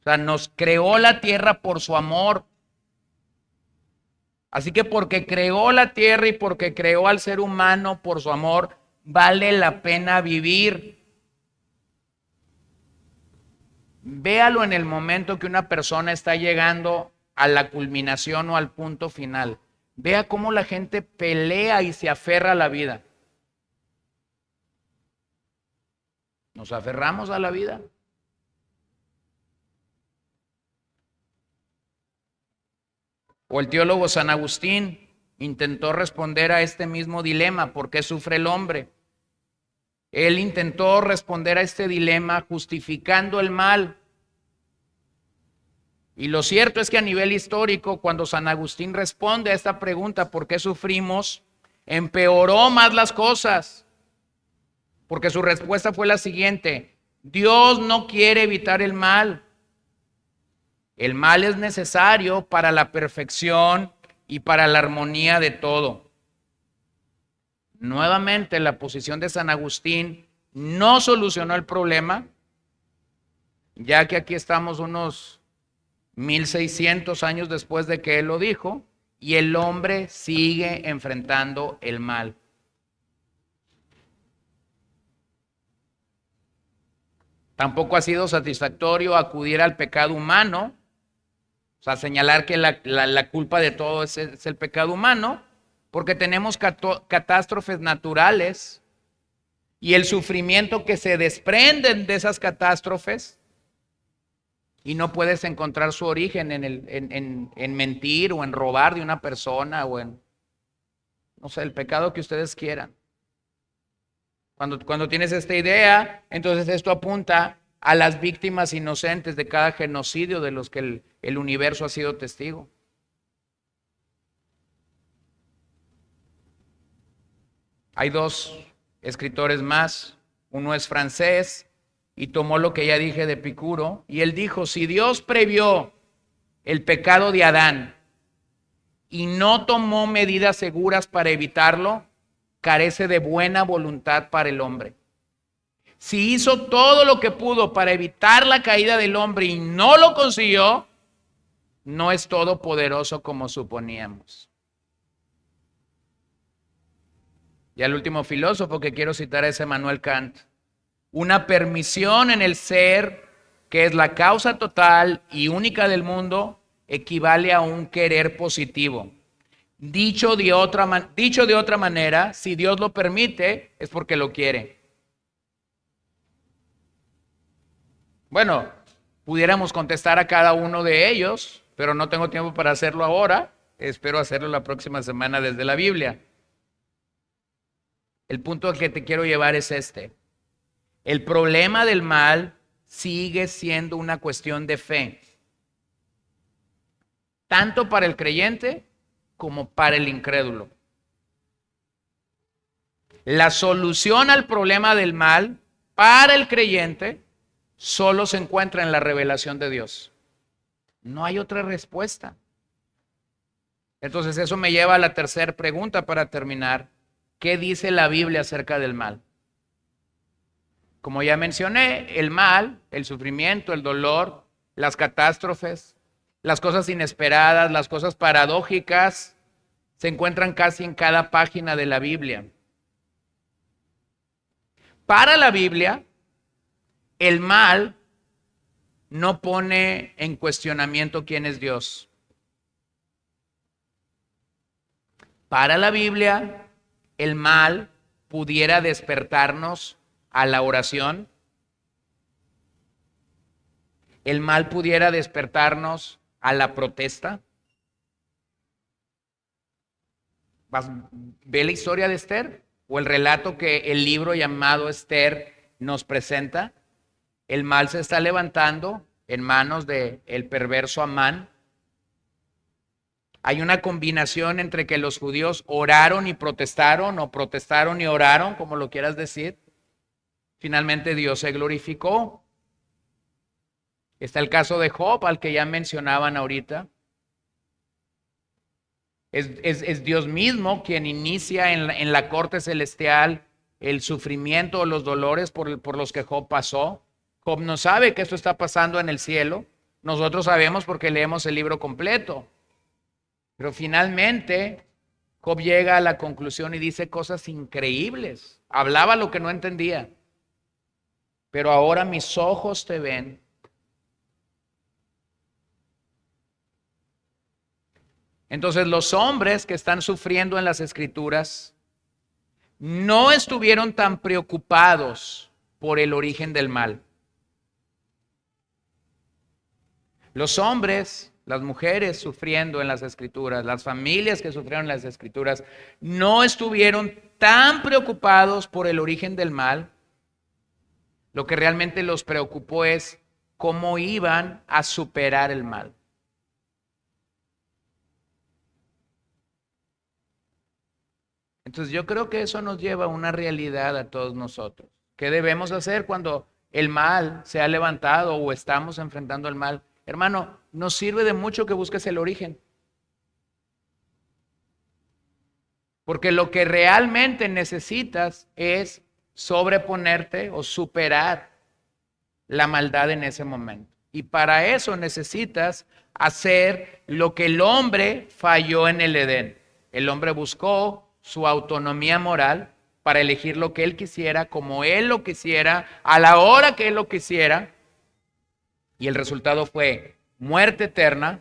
o sea, nos creó la tierra por su amor. Así que porque creó la tierra y porque creó al ser humano por su amor, vale la pena vivir. Véalo en el momento que una persona está llegando a la culminación o al punto final. Vea cómo la gente pelea y se aferra a la vida. ¿Nos aferramos a la vida? O el teólogo San Agustín intentó responder a este mismo dilema, ¿por qué sufre el hombre? Él intentó responder a este dilema justificando el mal. Y lo cierto es que a nivel histórico, cuando San Agustín responde a esta pregunta, ¿por qué sufrimos?, empeoró más las cosas. Porque su respuesta fue la siguiente: Dios no quiere evitar el mal. El mal es necesario para la perfección y para la armonía de todo. Nuevamente, la posición de San Agustín no solucionó el problema, ya que aquí estamos unos 1600 años después de que él lo dijo, y el hombre sigue enfrentando el mal. Tampoco ha sido satisfactorio acudir al pecado humano, o sea, señalar que la culpa de todo es el pecado humano, porque tenemos catástrofes naturales y el sufrimiento que se desprenden de esas catástrofes, y no puedes encontrar su origen en mentir o en robar de una persona o en, no sé, el pecado que ustedes quieran. Cuando tienes esta idea, entonces esto apunta a las víctimas inocentes de cada genocidio de los que el universo ha sido testigo. Hay dos escritores más, uno es francés y tomó lo que ya dije de Epicuro, y él dijo, si Dios previó el pecado de Adán y no tomó medidas seguras para evitarlo, carece de buena voluntad para el hombre. Si hizo todo lo que pudo para evitar la caída del hombre y no lo consiguió, no es todopoderoso como suponíamos. Y al último filósofo que quiero citar es Immanuel Kant. Una permisión en el ser, que es la causa total y única del mundo, equivale a un querer positivo. Dicho de otra manera, si Dios lo permite, es porque lo quiere. Bueno, pudiéramos contestar a cada uno de ellos, pero no tengo tiempo para hacerlo ahora. Espero hacerlo la próxima semana desde la Biblia. El punto al que te quiero llevar es este. El problema del mal sigue siendo una cuestión de fe, tanto para el creyente como para el incrédulo. La solución al problema del mal para el creyente solo se encuentra en la revelación de Dios. No hay otra respuesta. Entonces eso me lleva a la tercera pregunta para terminar. ¿Qué dice la Biblia acerca del mal? Como ya mencioné, el mal, el sufrimiento, el dolor, las catástrofes, las cosas inesperadas, las cosas paradójicas, se encuentran casi en cada página de la Biblia. Para la Biblia, el mal no pone en cuestionamiento quién es Dios. Para la Biblia, el mal pudiera despertarnos a la oración. El mal pudiera despertarnos a la protesta. Ve la historia de Esther o el relato que el libro llamado Esther nos presenta. El mal se está levantando en manos del perverso Amán. Hay una combinación entre que los judíos oraron y protestaron, o protestaron y oraron, como lo quieras decir. Finalmente Dios se glorificó. Está el caso de Job, al que ya mencionaban ahorita. Es Dios mismo quien inicia en la corte celestial el sufrimiento o los dolores por los que Job pasó. Job no sabe que esto está pasando en el cielo. Nosotros sabemos porque leemos el libro completo. Pero finalmente Job llega a la conclusión y dice cosas increíbles. Hablaba lo que no entendía. Pero ahora mis ojos te ven. Entonces los hombres que están sufriendo en las Escrituras no estuvieron tan preocupados por el origen del mal. Los hombres, las mujeres sufriendo en las Escrituras, las familias que sufrieron en las Escrituras, no estuvieron tan preocupados por el origen del mal. Lo que realmente los preocupó es cómo iban a superar el mal. Entonces yo creo que eso nos lleva a una realidad a todos nosotros. ¿Qué debemos hacer cuando el mal se ha levantado o estamos enfrentando el mal? Hermano, no sirve de mucho que busques el origen. Porque lo que realmente necesitas es sobreponerte o superar la maldad en ese momento. Y para eso necesitas hacer lo que el hombre falló en el Edén. El hombre buscó su autonomía moral para elegir lo que él quisiera, como él lo quisiera, a la hora que él lo quisiera. Y el resultado fue muerte eterna.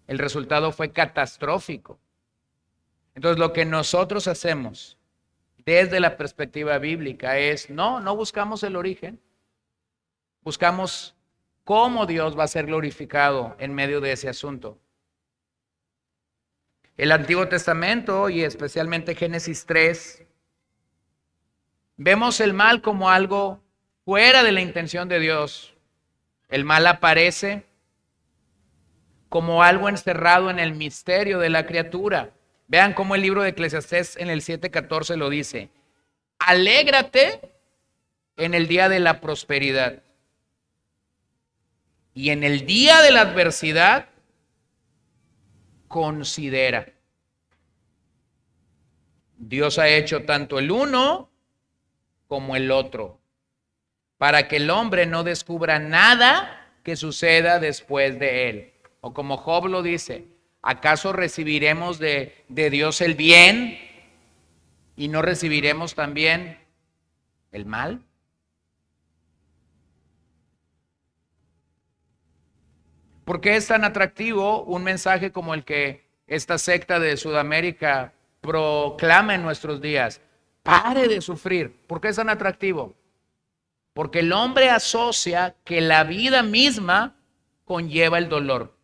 El resultado fue catastrófico. Entonces, lo que nosotros hacemos desde la perspectiva bíblica es, no buscamos el origen, buscamos cómo Dios va a ser glorificado en medio de ese asunto. El Antiguo Testamento y especialmente Génesis 3, vemos el mal como algo fuera de la intención de Dios. El mal aparece como algo encerrado en el misterio de la criatura. Vean cómo el libro de Eclesiastés en el 7:14 lo dice. Alégrate en el día de la prosperidad. Y en el día de la adversidad, considera. Dios ha hecho tanto el uno como el otro, para que el hombre no descubra nada que suceda después de él. O como Job lo dice, ¿acaso recibiremos de Dios el bien y no recibiremos también el mal? ¿Por qué es tan atractivo un mensaje como el que esta secta de Sudamérica proclama en nuestros días? Pare de sufrir. ¿Por qué es tan atractivo? Porque el hombre asocia que la vida misma conlleva el dolor.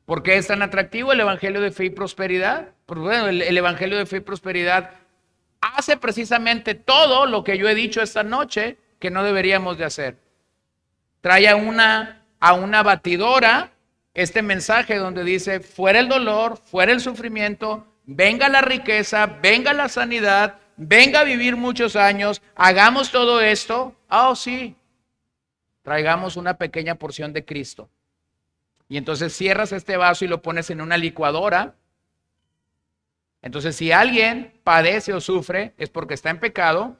¿Por qué es tan atractivo el Evangelio de Fe y Prosperidad? Pues bueno, el Evangelio de Fe y Prosperidad hace precisamente todo lo que yo he dicho esta noche que no deberíamos de hacer. Trae a una batidora este mensaje donde dice, fuera el dolor, fuera el sufrimiento, venga la riqueza, venga la sanidad, venga a vivir muchos años, hagamos todo esto. Oh, sí, traigamos una pequeña porción de Cristo. Y entonces cierras este vaso y lo pones en una licuadora. Entonces, si alguien padece o sufre, es porque está en pecado,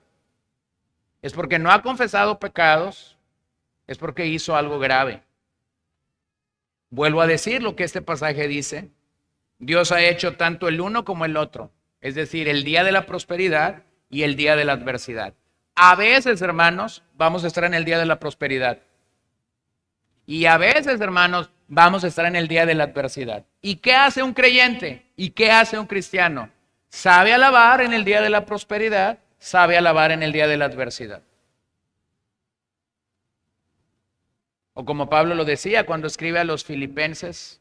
es porque no ha confesado pecados, es porque hizo algo grave. Vuelvo a decir lo que este pasaje dice. Dios ha hecho tanto el uno como el otro, es decir, el día de la prosperidad y el día de la adversidad. A veces, hermanos, vamos a estar en el día de la prosperidad. Y a veces, hermanos, vamos a estar en el día de la adversidad. ¿Y qué hace un creyente? ¿Y qué hace un cristiano? Sabe alabar en el día de la prosperidad, sabe alabar en el día de la adversidad. O como Pablo lo decía cuando escribe a los filipenses,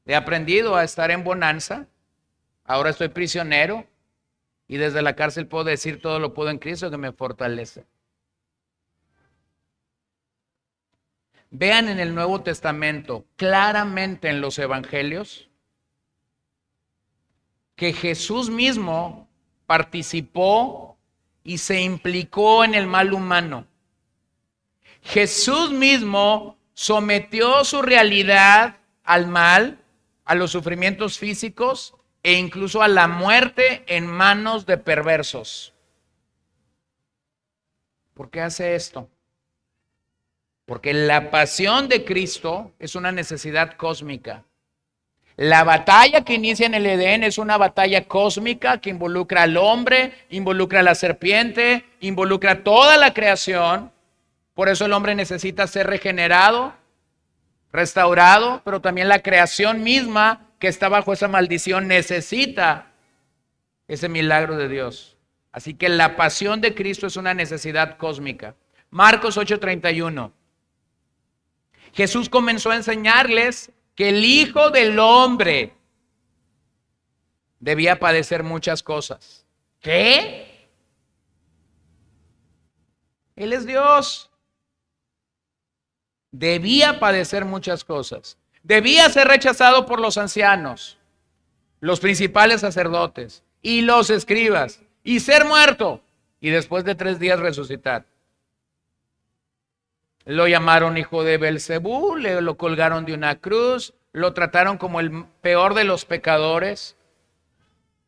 he aprendido a estar en bonanza, ahora estoy prisionero y desde la cárcel puedo decir todo lo puedo en Cristo que me fortalece. Vean en el Nuevo Testamento, claramente en los evangelios, que Jesús mismo participó y se implicó en el mal humano. Jesús mismo sometió su realidad al mal, a los sufrimientos físicos e incluso a la muerte en manos de perversos. ¿Por qué hace esto? Porque la pasión de Cristo es una necesidad cósmica. La batalla que inicia en el Edén es una batalla cósmica que involucra al hombre, involucra a la serpiente, involucra toda la creación. Por eso el hombre necesita ser regenerado, restaurado, pero también la creación misma que está bajo esa maldición necesita ese milagro de Dios. Así que la pasión de Cristo es una necesidad cósmica. Marcos 8:31. Jesús comenzó a enseñarles que el Hijo del Hombre debía padecer muchas cosas. ¿Qué? Él es Dios. Debía padecer muchas cosas. Debía ser rechazado por los ancianos, los principales sacerdotes y los escribas, y ser muerto, y después de 3 días resucitar. Lo llamaron hijo de Belcebú, lo colgaron de una cruz, lo trataron como el peor de los pecadores.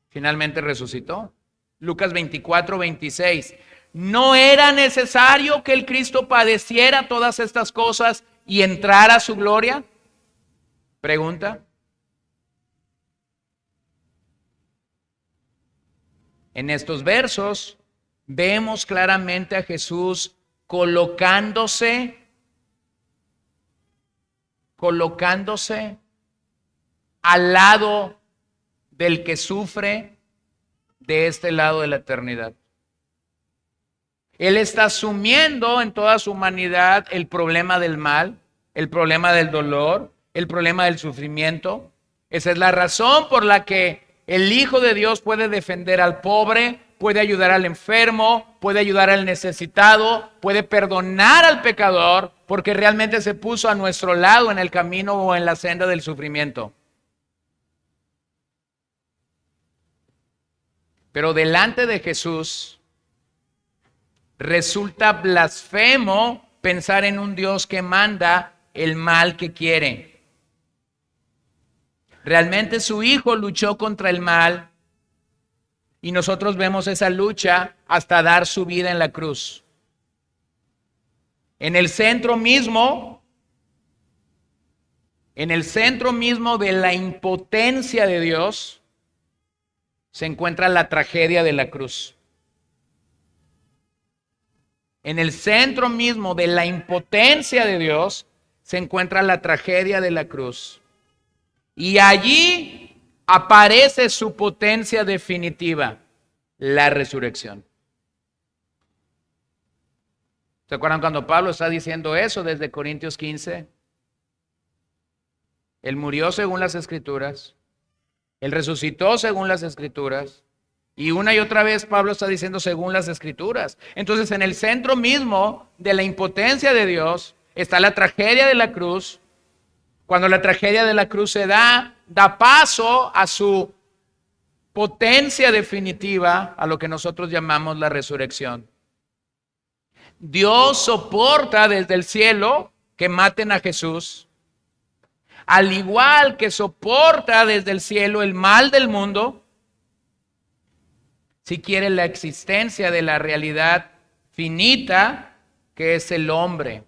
Finalmente resucitó. Lucas 24:26. ¿No era necesario que el Cristo padeciera todas estas cosas y entrara a su gloria? Pregunta. En estos versos vemos claramente a Jesús colocándose al lado del que sufre de este lado de la eternidad. Él está asumiendo en toda su humanidad el problema del mal, el problema del dolor, el problema del sufrimiento. Esa es la razón por la que el Hijo de Dios puede defender al pobre, puede ayudar al enfermo, puede ayudar al necesitado, puede perdonar al pecador, porque realmente se puso a nuestro lado en el camino o en la senda del sufrimiento. Pero delante de Jesús resulta blasfemo pensar en un Dios que manda el mal que quiere. Realmente su Hijo luchó contra el mal y nosotros vemos esa lucha hasta dar su vida en la cruz. En el centro mismo de la impotencia de Dios se encuentra la tragedia de la cruz. En el centro mismo de la impotencia de Dios se encuentra la tragedia de la cruz. Y allí aparece su potencia definitiva, la resurrección. ¿Se acuerdan cuando Pablo está diciendo eso desde Corintios 15? Él murió según las Escrituras. Él resucitó según las Escrituras. Y una y otra vez Pablo está diciendo según las Escrituras. Entonces, en el centro mismo de la impotencia de Dios está la tragedia de la cruz. Cuando la tragedia de la cruz se da paso a su potencia definitiva, a lo que nosotros llamamos la resurrección. Dios soporta desde el cielo que maten a Jesús, al igual que soporta desde el cielo el mal del mundo, si quiere la existencia de la realidad finita que es el hombre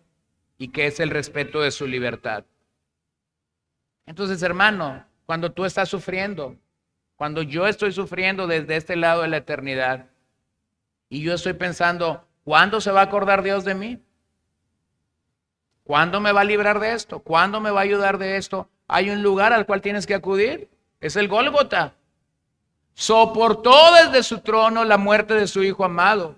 y que es el respeto de su libertad. Entonces, hermano, cuando tú estás sufriendo, cuando yo estoy sufriendo desde este lado de la eternidad y yo estoy pensando, ¿cuándo se va a acordar Dios de mí? ¿Cuándo me va a librar de esto? ¿Cuándo me va a ayudar de esto? Hay un lugar al cual tienes que acudir, es el Gólgota. Soportó desde su trono la muerte de su Hijo amado.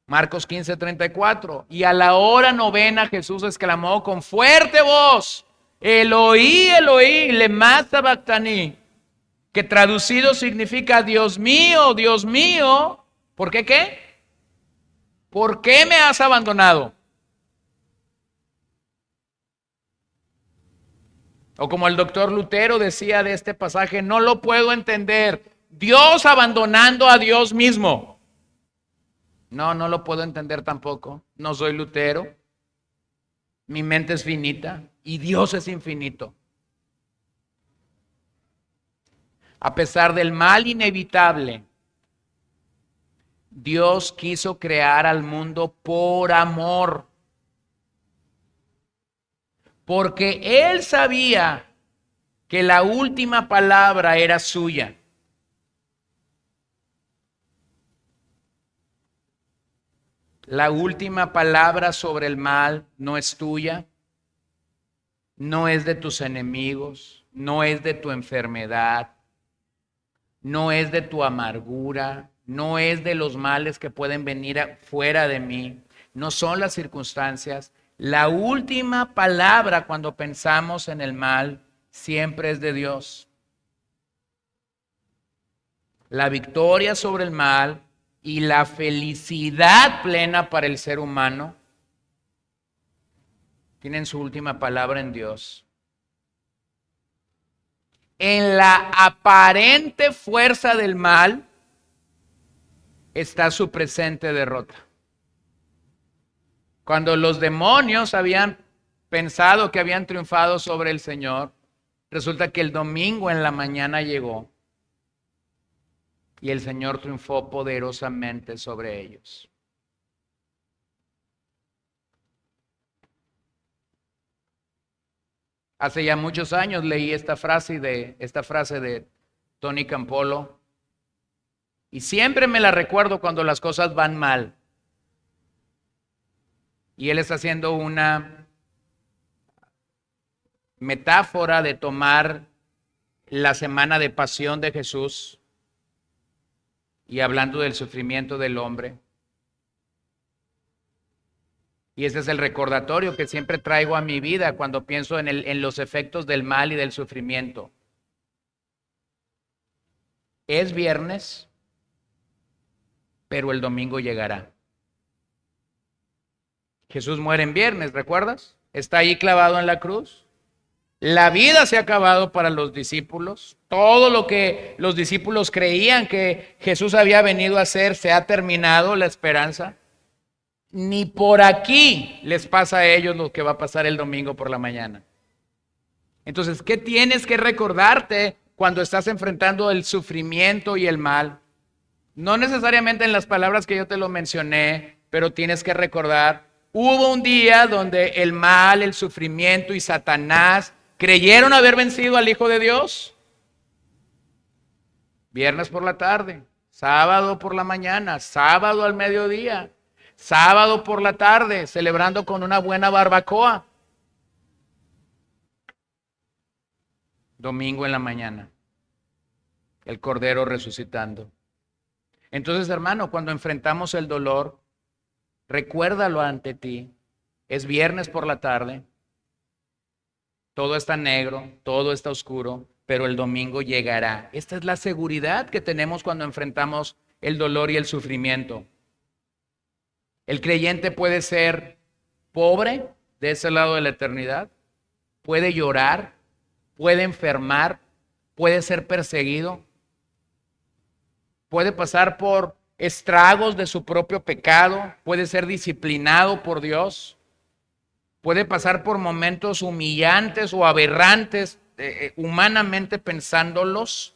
Marcos 15:34. Y a la hora novena Jesús exclamó con fuerte voz, Eloí, Eloí, lema sabactani, que traducido significa Dios mío, ¿por qué qué? ¿Por qué me has abandonado? O como el doctor Lutero decía de este pasaje, no lo puedo entender. Dios abandonando a Dios mismo. No lo puedo entender tampoco. No soy Lutero. Mi mente es finita y Dios es infinito. A pesar del mal inevitable, Dios quiso crear al mundo por amor. Porque Él sabía que la última palabra era suya. La última palabra sobre el mal no es tuya, no es de tus enemigos, no es de tu enfermedad, no es de tu amargura, no es de los males que pueden venir fuera de mí, no son las circunstancias. La última palabra cuando pensamos en el mal siempre es de Dios. La victoria sobre el mal y la felicidad plena para el ser humano tienen su última palabra en Dios. En la aparente fuerza del mal está su presente derrota. Cuando los demonios habían pensado que habían triunfado sobre el Señor, resulta que el domingo en la mañana llegó y el Señor triunfó poderosamente sobre ellos. Hace ya muchos años leí esta frase de Tony Campolo y siempre me la recuerdo cuando las cosas van mal. Y él está haciendo una metáfora de tomar la semana de pasión de Jesús y hablando del sufrimiento del hombre. Y ese es el recordatorio que siempre traigo a mi vida cuando pienso en los efectos del mal y del sufrimiento. Es viernes, pero el domingo llegará. Jesús muere en viernes, ¿recuerdas? Está ahí clavado en la cruz. La vida se ha acabado para los discípulos. Todo lo que los discípulos creían que Jesús había venido a hacer se ha terminado, la esperanza. Ni por aquí les pasa a ellos lo que va a pasar el domingo por la mañana. Entonces, ¿qué tienes que recordarte cuando estás enfrentando el sufrimiento y el mal? No necesariamente en las palabras que yo te lo mencioné, pero tienes que recordar, hubo un día donde el mal, el sufrimiento y Satanás creyeron haber vencido al Hijo de Dios. Viernes por la tarde, sábado por la mañana, sábado al mediodía, sábado por la tarde, celebrando con una buena barbacoa. Domingo en la mañana, el Cordero resucitando. Entonces, hermano, cuando enfrentamos el dolor, recuérdalo ante ti. Es viernes por la tarde, todo está negro, todo está oscuro, pero el domingo llegará. Esta es la seguridad que tenemos cuando enfrentamos el dolor y el sufrimiento. El creyente puede ser pobre de ese lado de la eternidad, puede llorar, puede enfermar, puede ser perseguido, puede pasar por estragos de su propio pecado, puede ser disciplinado por Dios, puede pasar por momentos humillantes o aberrantes, humanamente pensándolos.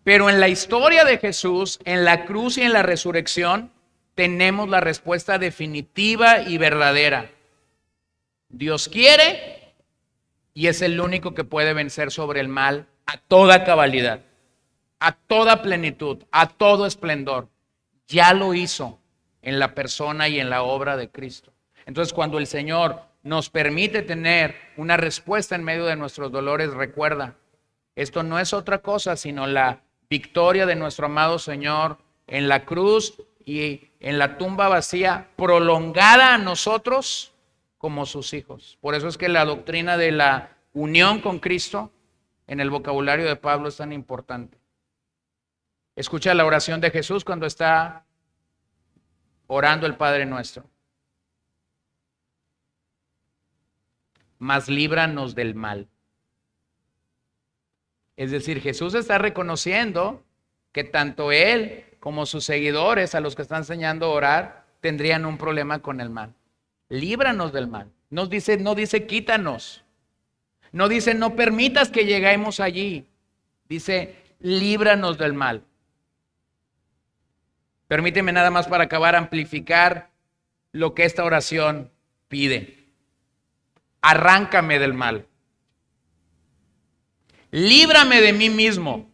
Pero en la historia de Jesús, en la cruz y en la resurrección, tenemos la respuesta definitiva y verdadera. Dios quiere y es el único que puede vencer sobre el mal a toda cabalidad, a toda plenitud, a todo esplendor. Ya lo hizo en la persona y en la obra de Cristo. Entonces, cuando el Señor nos permite tener una respuesta en medio de nuestros dolores, recuerda, esto no es otra cosa sino la victoria de nuestro amado Señor en la cruz y en la tumba vacía, prolongada a nosotros como sus hijos. Por eso es que la doctrina de la unión con Cristo en el vocabulario de Pablo es tan importante. Escucha la oración de Jesús cuando está orando el Padre Nuestro. Mas líbranos del mal. Es decir, Jesús está reconociendo que tanto Él como sus seguidores, a los que están enseñando a orar, tendrían un problema con el mal. Líbranos del mal. No dice quítanos. No dice no permitas que lleguemos allí. Dice líbranos del mal. Permíteme nada más para acabar amplificar lo que esta oración pide. Arráncame del mal. Líbrame de mí mismo.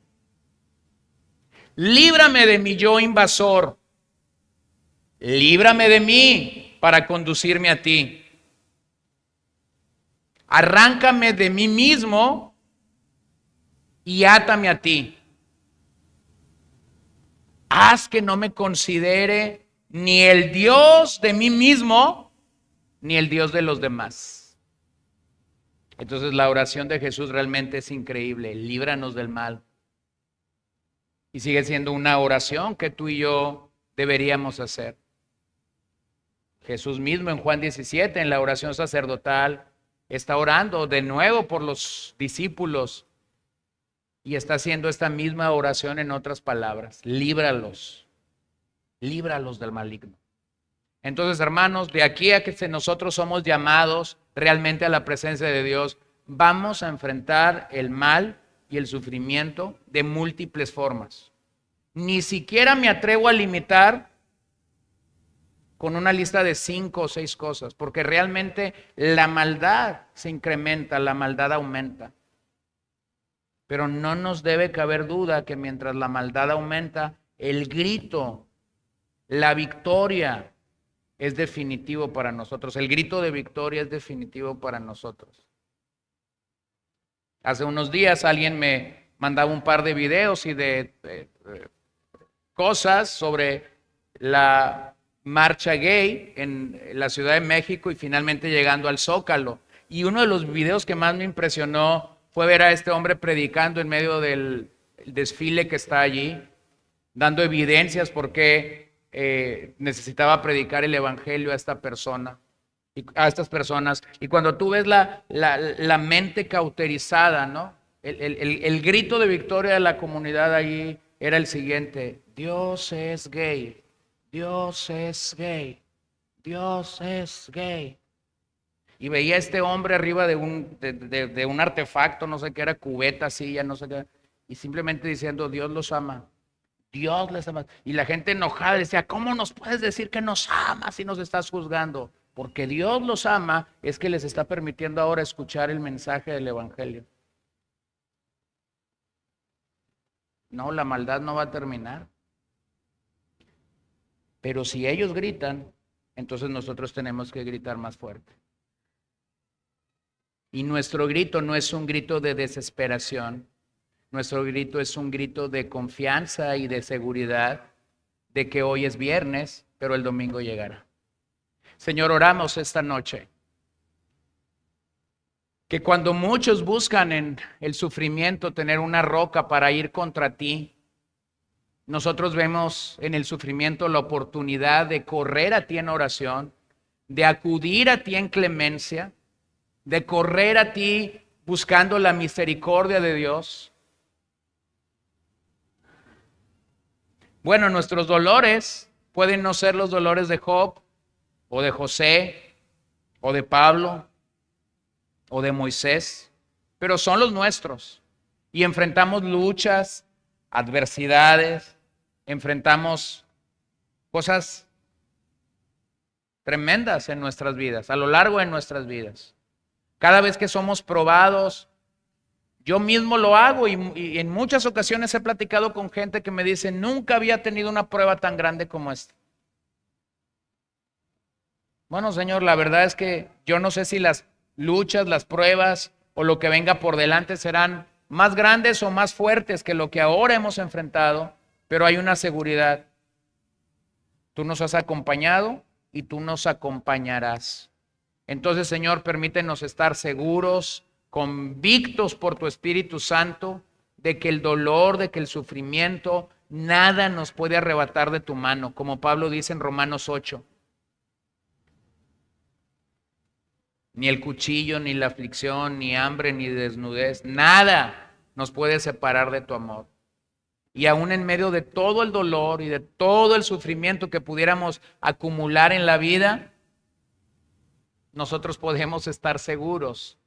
Líbrame de mi yo invasor. Líbrame de mí para conducirme a ti. Arráncame de mí mismo y átame a ti. Haz que no me considere ni el Dios de mí mismo, ni el Dios de los demás. Entonces la oración de Jesús realmente es increíble. Líbranos del mal. Y sigue siendo una oración que tú y yo deberíamos hacer. Jesús mismo en Juan 17, en la oración sacerdotal, está orando de nuevo por los discípulos y está haciendo esta misma oración en otras palabras. Líbralos del maligno. Entonces, hermanos, de aquí a que nosotros somos llamados realmente a la presencia de Dios, vamos a enfrentar el mal y el sufrimiento de múltiples formas. Ni siquiera me atrevo a limitar con una lista de 5 o 6 cosas, porque realmente la maldad se incrementa, la maldad aumenta. Pero no nos debe caber duda que mientras la maldad aumenta, el grito, la victoria es definitivo para nosotros. El grito de victoria es definitivo para nosotros. Hace unos días alguien me mandaba un par de videos y de cosas sobre la marcha gay en la Ciudad de México y finalmente llegando al Zócalo. Y uno de los videos que más me impresionó fue ver a este hombre predicando en medio del desfile que está allí, dando evidencias por qué necesitaba predicar el evangelio a esta persona, a estas personas. Y cuando tú ves la mente cauterizada, ¿no? El grito de victoria de la comunidad allí era el siguiente: Dios es gay, Dios es gay, Dios es gay. Y veía a este hombre arriba de un artefacto, no sé qué era, cubeta, silla, no sé qué, y simplemente diciendo: Dios los ama, Dios les ama. Y la gente enojada decía: ¿cómo nos puedes decir que nos amas si nos estás juzgando? Porque Dios los ama es que les está permitiendo ahora escuchar el mensaje del evangelio. No, la maldad no va a terminar. Pero si ellos gritan, entonces nosotros tenemos que gritar más fuerte. Y nuestro grito no es un grito de desesperación. Nuestro grito es un grito de confianza y de seguridad de que hoy es viernes, pero el domingo llegará. Señor, oramos esta noche que cuando muchos buscan en el sufrimiento tener una roca para ir contra ti, nosotros vemos en el sufrimiento la oportunidad de correr a ti en oración, de acudir a ti en clemencia, de correr a ti buscando la misericordia de Dios. Bueno, nuestros dolores pueden no ser los dolores de Job, o de José, o de Pablo, o de Moisés, pero son los nuestros. Y enfrentamos luchas, adversidades, enfrentamos cosas tremendas en nuestras vidas, a lo largo de nuestras vidas. Cada vez que somos probados, yo mismo lo hago y en muchas ocasiones he platicado con gente que me dice: nunca había tenido una prueba tan grande como esta. Bueno, Señor, la verdad es que yo no sé si las luchas, las pruebas o lo que venga por delante serán más grandes o más fuertes que lo que ahora hemos enfrentado, pero hay una seguridad. Tú nos has acompañado y tú nos acompañarás. Entonces, Señor, permítenos estar seguros, convictos por tu Espíritu Santo, de que el dolor, de que el sufrimiento, nada nos puede arrebatar de tu mano, como Pablo dice en Romanos 8. Ni el cuchillo, ni la aflicción, ni hambre, ni desnudez, nada nos puede separar de tu amor. Y aún en medio de todo el dolor y de todo el sufrimiento que pudiéramos acumular en la vida, nosotros podemos estar seguros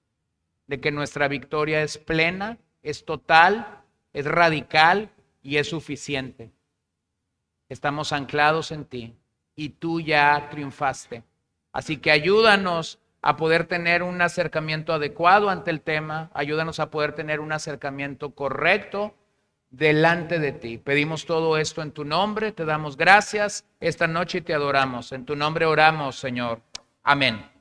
de que nuestra victoria es plena, es total, es radical y es suficiente. Estamos anclados en ti y tú ya triunfaste. Así que ayúdanos a poder tener un acercamiento adecuado ante el tema, ayúdanos a poder tener un acercamiento correcto delante de ti. Pedimos todo esto en tu nombre, te damos gracias esta noche y te adoramos. En tu nombre oramos, Señor. Amén.